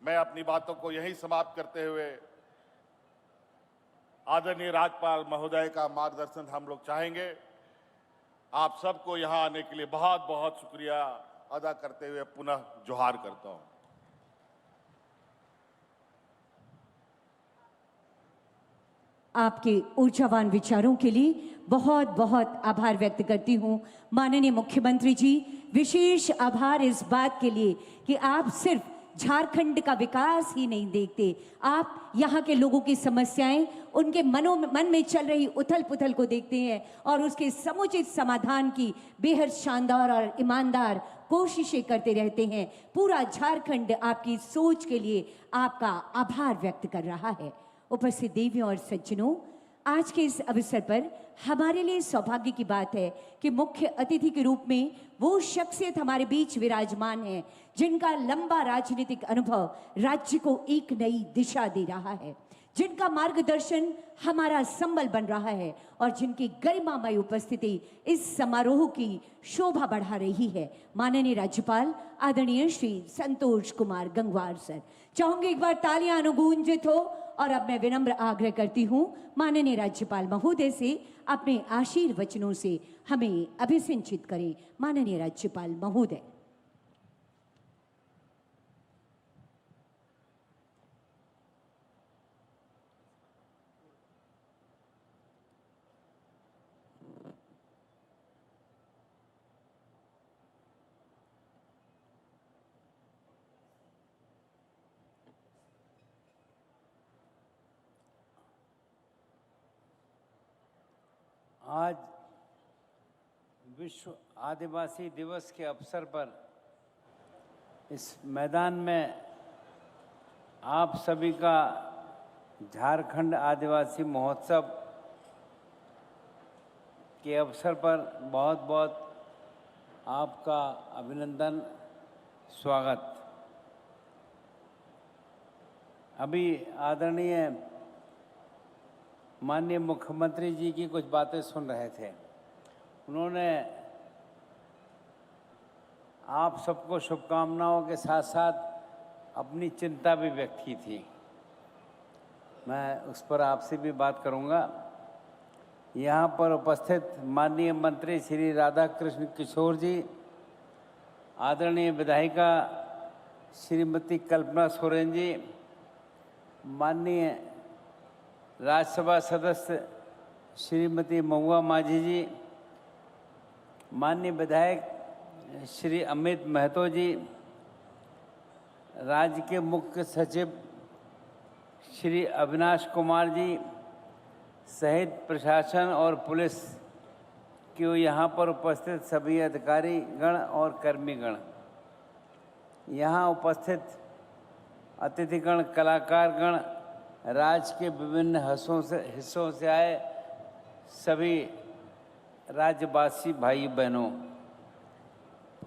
मैं अपनी बातों को यहीं समाप्त करते हुए आदरणीय राज्यपाल महोदय का मार्गदर्शन हम लोग चाहेंगे। आप सबको यहां आने के लिए बहुत बहुत शुक्रिया अदा करते हुए पुनः जोहार करता हूं। आपके ऊर्जावान विचारों के लिए बहुत बहुत आभार व्यक्त करती हूं माननीय मुख्यमंत्री जी। विशेष आभार इस बात के लिए कि आप सिर्फ झारखंड का विकास ही नहीं देखते, आप यहाँ के लोगों की समस्याएं, उनके मन में चल रही उथल पुथल को देखते हैं और उसके समुचित समाधान की बेहद शानदार और ईमानदार कोशिशें करते रहते हैं। पूरा झारखंड आपकी सोच के लिए आपका आभार व्यक्त कर रहा है। उपस्थित देवियों और सज्जनों, आज के इस अवसर पर हमारे लिए सौभाग्य की बात है कि मुख्य अतिथि के रूप में वो शख्सियत हमारे बीच विराजमान है जिनका लंबा राजनीतिक अनुभव राज्य को एक नई दिशा दे रहा है, जिनका मार्गदर्शन हमारा संबल बन रहा है और जिनकी गरिमामय उपस्थिति इस समारोह की शोभा बढ़ा रही है। माननीय राज्यपाल आदरणीय श्री संतोष कुमार गंगवार सर, चाहूंगी एक बार तालियां अनुगूंजित हो। और अब मैं विनम्र आग्रह करती हूं माननीय राज्यपाल महोदय से अपने आशीर्वचनों से हमें अभिसिंचित करें। माननीय राज्यपाल महोदय। आज विश्व आदिवासी दिवस के अवसर पर इस मैदान में आप सभी का झारखंड आदिवासी महोत्सव के अवसर पर बहुत बहुत आपका अभिनंदन, स्वागत। अभी आदरणीय माननीय मुख्यमंत्री जी की कुछ बातें सुन रहे थे। उन्होंने आप सबको शुभकामनाओं के साथ साथ अपनी चिंता भी व्यक्त की थी। मैं उस पर आपसे भी बात करूंगा। यहाँ पर उपस्थित माननीय मंत्री श्री राधाकृष्ण किशोर जी, आदरणीय विधायिका श्रीमती कल्पना सोरेन जी, माननीय राज्यसभा सदस्य श्रीमती महुआ माझी जी, माननीय विधायक श्री अमित महतो जी, राज्य के मुख्य सचिव श्री अविनाश कुमार जी सहित प्रशासन और पुलिस के यहाँ पर उपस्थित सभी अधिकारी गण और कर्मीगण, यहाँ उपस्थित अतिथिगण, कलाकारगण, राज्य के विभिन्न हिस्सों से आए सभी राज्यवासी भाई बहनों,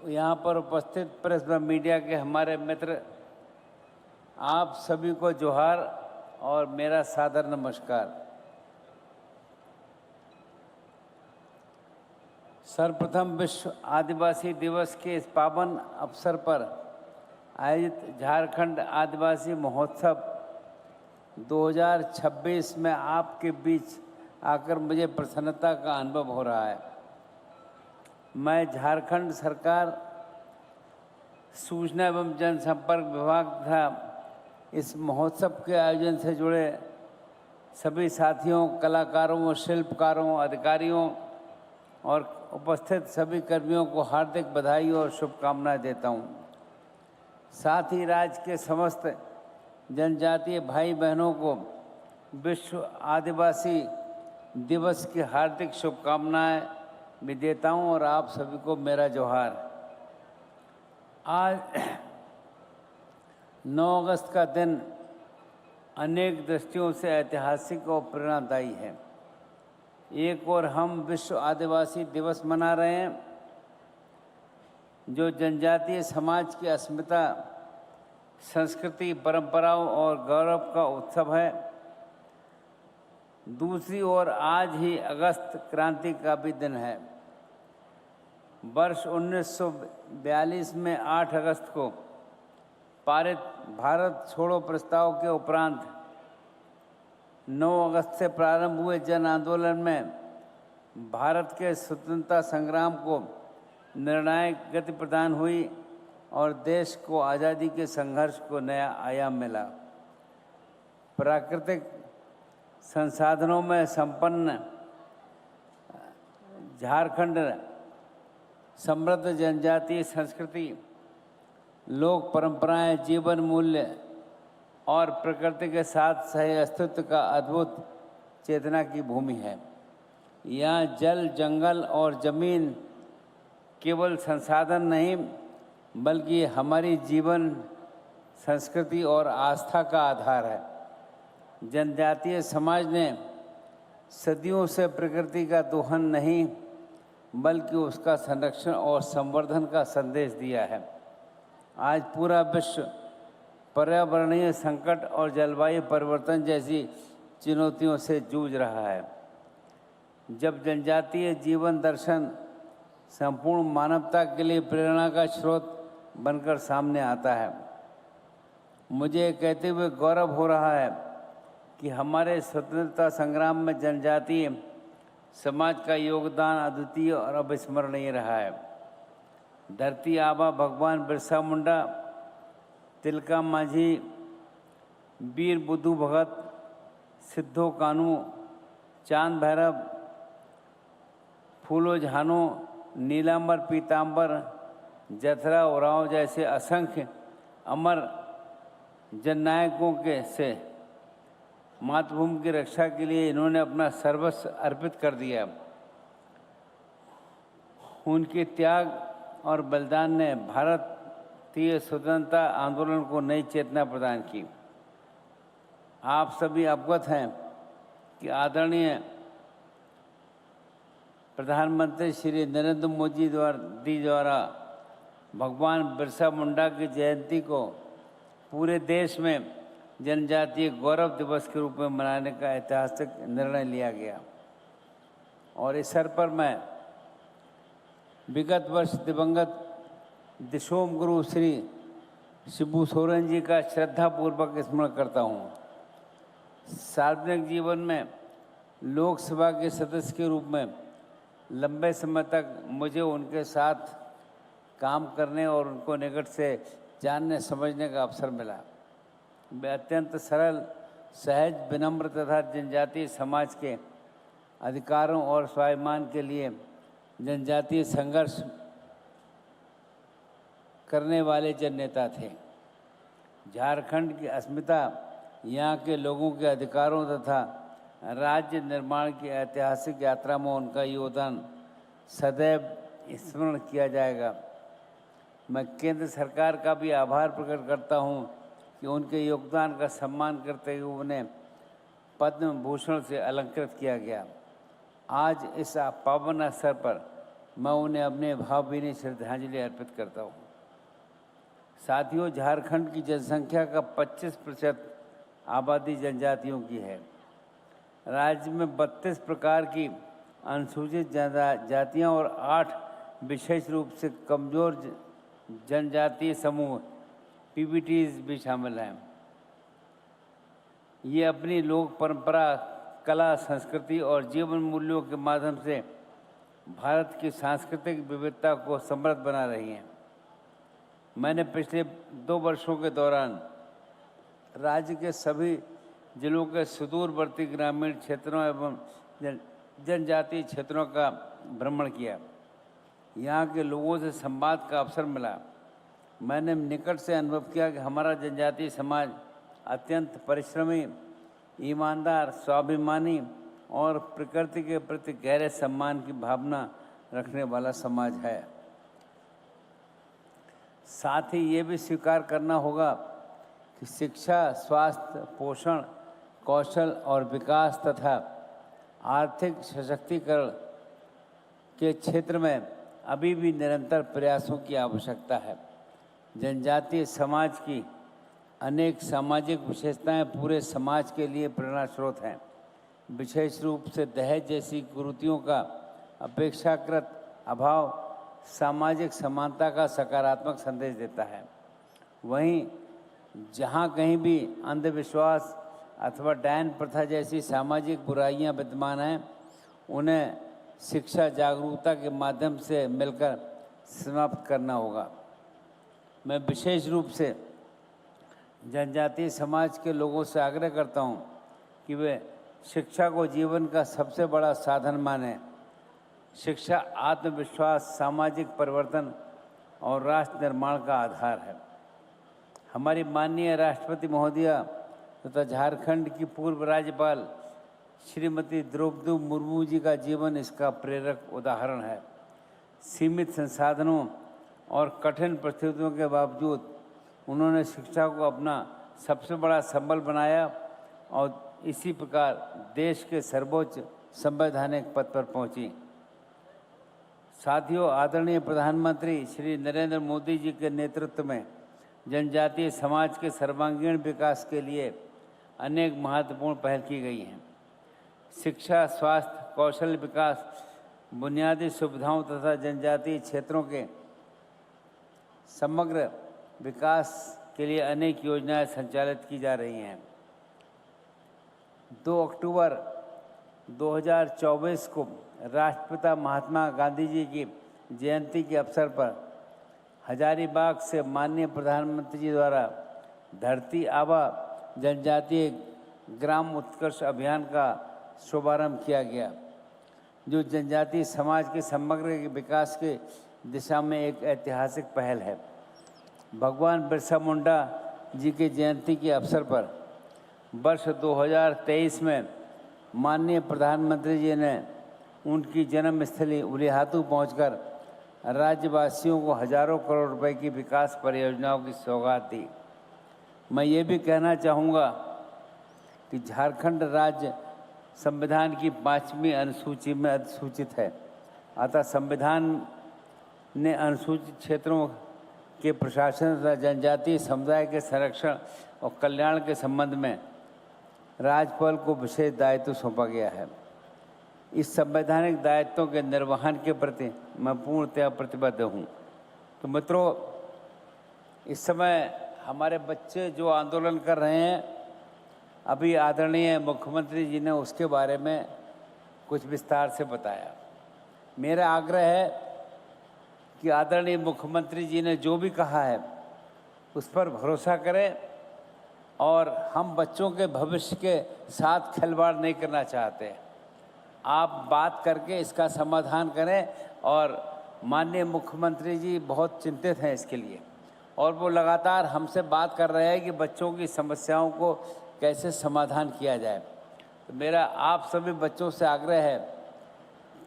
यहाँ पर उपस्थित प्रेस व मीडिया के हमारे मित्र, आप सभी को जोहार और मेरा सादर नमस्कार। सर्वप्रथम विश्व आदिवासी दिवस के इस पावन अवसर पर आयोजित झारखंड आदिवासी महोत्सव 2026 में आपके बीच आकर मुझे प्रसन्नता का अनुभव हो रहा है। मैं झारखंड सरकार सूचना एवं जनसंपर्क विभाग तथा इस महोत्सव के आयोजन से जुड़े सभी साथियों, कलाकारों, शिल्पकारों, अधिकारियों और उपस्थित सभी कर्मियों को हार्दिक बधाई और शुभकामनाएं देता हूं। साथ ही राज्य के समस्त जनजातीय भाई बहनों को विश्व आदिवासी दिवस की हार्दिक शुभकामनाएं भी देता हूं और आप सभी को मेरा जोहार। आज 9 अगस्त का दिन अनेक दृष्टियों से ऐतिहासिक और प्रेरणादायी है। एक और हम विश्व आदिवासी दिवस मना रहे हैं, जो जनजातीय समाज की अस्मिता, संस्कृति, परंपराओं और गौरव का उत्सव है। दूसरी ओर आज ही अगस्त क्रांति का भी दिन है। वर्ष 1942 में 8 अगस्त को पारित भारत छोड़ो प्रस्ताव के उपरांत 9 अगस्त से प्रारंभ हुए जन आंदोलन में भारत के स्वतंत्रता संग्राम को निर्णायक गति प्रदान हुई और देश को आज़ादी के संघर्ष को नया आयाम मिला। प्राकृतिक संसाधनों में संपन्न झारखंड समृद्ध जनजातीय संस्कृति, लोक परंपराएं, जीवन मूल्य और प्रकृति के साथ सह अस्तित्व का अद्भुत चेतना की भूमि है। यहाँ जल, जंगल और जमीन केवल संसाधन नहीं, बल्कि हमारी जीवन, संस्कृति और आस्था का आधार है। जनजातीय समाज ने सदियों से प्रकृति का दोहन नहीं, बल्कि उसका संरक्षण और संवर्धन का संदेश दिया है। आज पूरा विश्व पर्यावरणीय संकट और जलवायु परिवर्तन जैसी चुनौतियों से जूझ रहा है। जब जनजातीय जीवन दर्शन संपूर्ण मानवता के लिए प्रेरणा का स्रोत बनकर सामने आता है, मुझे कहते हुए गौरव हो रहा है कि हमारे स्वतंत्रता संग्राम में जनजातीय समाज का योगदान अद्वितीय और अविस्मरणीय रहा है। धरती आबा भगवान बिरसा मुंडा, तिलका मांझी, वीर बुद्धू भगत, सिद्धो कानू, चांद भैरव, फूलो झानो, नीलांबर पीतांबर, जथरा उरांव जैसे असंख्य अमर जननायकों के से मातृभूमि की रक्षा के लिए इन्होंने अपना सर्वस्व अर्पित कर दिया। उनके त्याग और बलिदान ने भारतीय स्वतंत्रता आंदोलन को नई चेतना प्रदान की। आप सभी अवगत हैं कि आदरणीय प्रधानमंत्री श्री नरेंद्र मोदी द्वारा भगवान बिरसा मुंडा की जयंती को पूरे देश में जनजातीय गौरव दिवस के रूप में मनाने का ऐतिहासिक निर्णय लिया गया। और इस अवसर पर मैं विगत वर्ष दिवंगत दिशोम गुरु श्री शिबू सोरेन जी का श्रद्धापूर्वक स्मरण करता हूँ। सार्वजनिक जीवन में लोकसभा के सदस्य के रूप में लंबे समय तक मुझे उनके साथ काम करने और उनको निकट से जानने समझने का अवसर मिला। वे अत्यंत सरल, सहज, विनम्र तथा जनजातीय समाज के अधिकारों और स्वाभिमान के लिए जनजातीय संघर्ष करने वाले जननेता थे। झारखंड की अस्मिता, यहाँ के लोगों के अधिकारों तथा राज्य निर्माण की ऐतिहासिक यात्रा में उनका योगदान सदैव स्मरण किया जाएगा। मैं केंद्र सरकार का भी आभार प्रकट करता हूँ कि उनके योगदान का सम्मान करते हुए उन्हें पद्म भूषण से अलंकृत किया गया। आज इस पावन अवसर पर मैं उन्हें अपने भावभीनी श्रद्धांजलि अर्पित करता हूँ। साथियों, झारखंड की जनसंख्या का 25% आबादी जनजातियों की है। राज्य में 32 प्रकार की अनुसूचित जातियाँ और 8 विशेष रूप से कमजोर जनजातीय समूह PBTs भी शामिल हैं। ये अपनी लोक परंपरा, कला, संस्कृति और जीवन मूल्यों के माध्यम से भारत की सांस्कृतिक विविधता को समृद्ध बना रही हैं। मैंने पिछले 2 वर्षों के दौरान राज्य के सभी जिलों के सुदूरवर्ती ग्रामीण क्षेत्रों एवं जनजातीय क्षेत्रों का भ्रमण किया। यहाँ के लोगों से संवाद का अवसर मिला। मैंने निकट से अनुभव किया कि हमारा जनजातीय समाज अत्यंत परिश्रमी, ईमानदार, स्वाभिमानी और प्रकृति के प्रति गहरे सम्मान की भावना रखने वाला समाज है। साथ ही ये भी स्वीकार करना होगा कि शिक्षा, स्वास्थ्य, पोषण, कौशल और विकास तथा आर्थिक सशक्तिकरण के क्षेत्र में अभी भी निरंतर प्रयासों की आवश्यकता है। जनजातीय समाज की अनेक सामाजिक विशेषताएं पूरे समाज के लिए प्रेरणा स्रोत हैं। विशेष रूप से दहेज जैसी कुरीतियों का अपेक्षाकृत अभाव सामाजिक समानता का सकारात्मक संदेश देता है। वहीं जहां कहीं भी अंधविश्वास अथवा डायन प्रथा जैसी सामाजिक बुराइयां विद्यमान हैं, उन्हें शिक्षा, जागरूकता के माध्यम से मिलकर समाप्त करना होगा। मैं विशेष रूप से जनजातीय समाज के लोगों से आग्रह करता हूं कि वे शिक्षा को जीवन का सबसे बड़ा साधन मानें। शिक्षा आत्मविश्वास, सामाजिक परिवर्तन और राष्ट्र निर्माण का आधार है। हमारी माननीय राष्ट्रपति महोदया तथा झारखंड की पूर्व राज्यपाल श्रीमती द्रौपदी मुर्मू जी का जीवन इसका प्रेरक उदाहरण है। सीमित संसाधनों और कठिन परिस्थितियों के बावजूद उन्होंने शिक्षा को अपना सबसे बड़ा संबल बनाया और इसी प्रकार देश के सर्वोच्च संवैधानिक पद पर पहुंची। साथियों, आदरणीय प्रधानमंत्री श्री नरेंद्र मोदी जी के नेतृत्व में जनजातीय समाज के सर्वांगीण विकास के लिए अनेक महत्वपूर्ण पहल की गई हैं। शिक्षा, स्वास्थ्य, कौशल विकास, बुनियादी सुविधाओं तथा जनजातीय क्षेत्रों के समग्र विकास के लिए अनेक योजनाएं संचालित की जा रही हैं। 2 अक्टूबर 2024 को राष्ट्रपिता महात्मा गांधी जी की जयंती के अवसर पर हजारीबाग से माननीय प्रधानमंत्री जी द्वारा धरती आबा जनजातीय ग्राम उत्कर्ष अभियान का शुभारंभ किया गया, जो जनजातीय समाज के समग्र विकास के दिशा में एक ऐतिहासिक पहल है। भगवान बिरसा मुंडा जी की जयंती के अवसर पर वर्ष 2023 में माननीय प्रधानमंत्री जी ने उनकी जन्मस्थली उलिहातू पहुंचकर राज्यवासियों को हजारों करोड़ रुपए की विकास परियोजनाओं की सौगात दी। मैं ये भी कहना चाहूँगा कि झारखंड राज्य संविधान की 5वीं अनुसूची में अधिसूचित है। अतः संविधान ने अनुसूचित क्षेत्रों के प्रशासन तथा जनजातीय समुदाय के संरक्षण और कल्याण के संबंध में राज्यपाल को विशेष दायित्व सौंपा गया है। इस संवैधानिक दायित्वों के निर्वहन के प्रति मैं पूर्णतः प्रतिबद्ध हूँ। तो मित्रों, इस समय हमारे बच्चे जो आंदोलन कर रहे हैं, अभी आदरणीय मुख्यमंत्री जी ने उसके बारे में कुछ विस्तार से बताया। मेरा आग्रह है कि आदरणीय मुख्यमंत्री जी ने जो भी कहा है उस पर भरोसा करें और हम बच्चों के भविष्य के साथ खिलवाड़ नहीं करना चाहते। आप बात करके इसका समाधान करें और माननीय मुख्यमंत्री जी बहुत चिंतित हैं इसके लिए और वो लगातार हमसे बात कर रहे हैं कि बच्चों की समस्याओं को कैसे समाधान किया जाए। तो मेरा आप सभी बच्चों से आग्रह है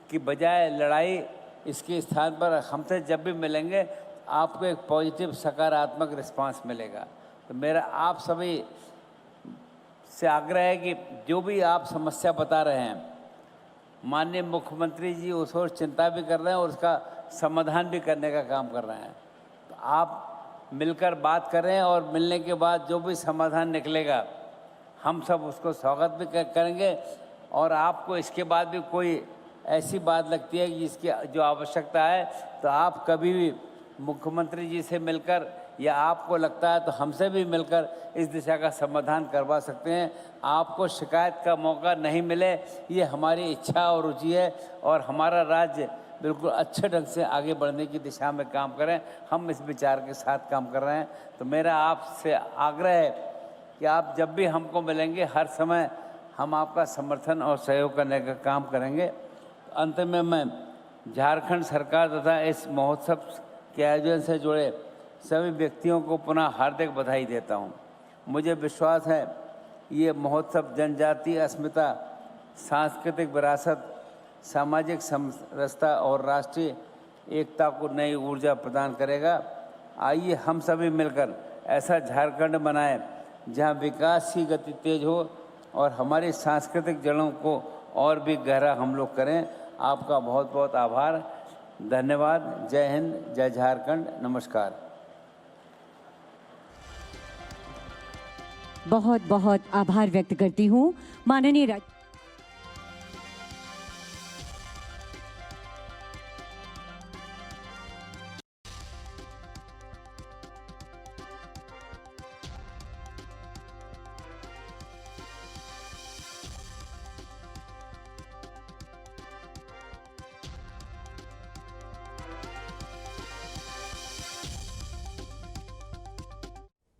कि बजाय लड़ाई, इसके स्थान पर हमसे जब भी मिलेंगे आपको एक पॉजिटिव सकारात्मक रिस्पांस मिलेगा। तो मेरा आप सभी से आग्रह है कि जो भी आप समस्या बता रहे हैं, माननीय मुख्यमंत्री जी उस ओर चिंता भी कर रहे हैं और उसका समाधान भी करने का काम कर रहे हैं। तो आप मिलकर बात करें और मिलने के बाद जो भी समाधान निकलेगा हम सब उसको स्वागत भी करेंगे। और आपको इसके बाद भी कोई ऐसी बात लगती है कि जिसकी जो आवश्यकता है, तो आप कभी भी मुख्यमंत्री जी से मिलकर या आपको लगता है तो हमसे भी मिलकर इस दिशा का समाधान करवा सकते हैं। आपको शिकायत का मौका नहीं मिले, ये हमारी इच्छा और रुचि है, और हमारा राज्य बिल्कुल अच्छे ढंग से आगे बढ़ने की दिशा में काम करें। हम इस विचार के साथ काम कर रहे हैं। तो मेरा आपसे आग्रह है कि आप जब भी हमको मिलेंगे, हर समय हम आपका समर्थन और सहयोग करने का काम करेंगे। अंत में मैं झारखंड सरकार तथा इस महोत्सव के आयोजन से जुड़े सभी व्यक्तियों को पुनः हार्दिक बधाई देता हूं। मुझे विश्वास है ये महोत्सव जनजातीय अस्मिता, सांस्कृतिक विरासत, सामाजिक समरसता और राष्ट्रीय एकता को नई ऊर्जा प्रदान करेगा। आइए हम सभी मिलकर ऐसा झारखंड बनाएं जहां विकास की गति तेज हो और हमारी सांस्कृतिक जड़ों को और भी गहरा हम लोग करें। आपका बहुत बहुत आभार, धन्यवाद। जय हिंद, जय झारखंड, नमस्कार। बहुत बहुत आभार व्यक्त करती हूँ माननीय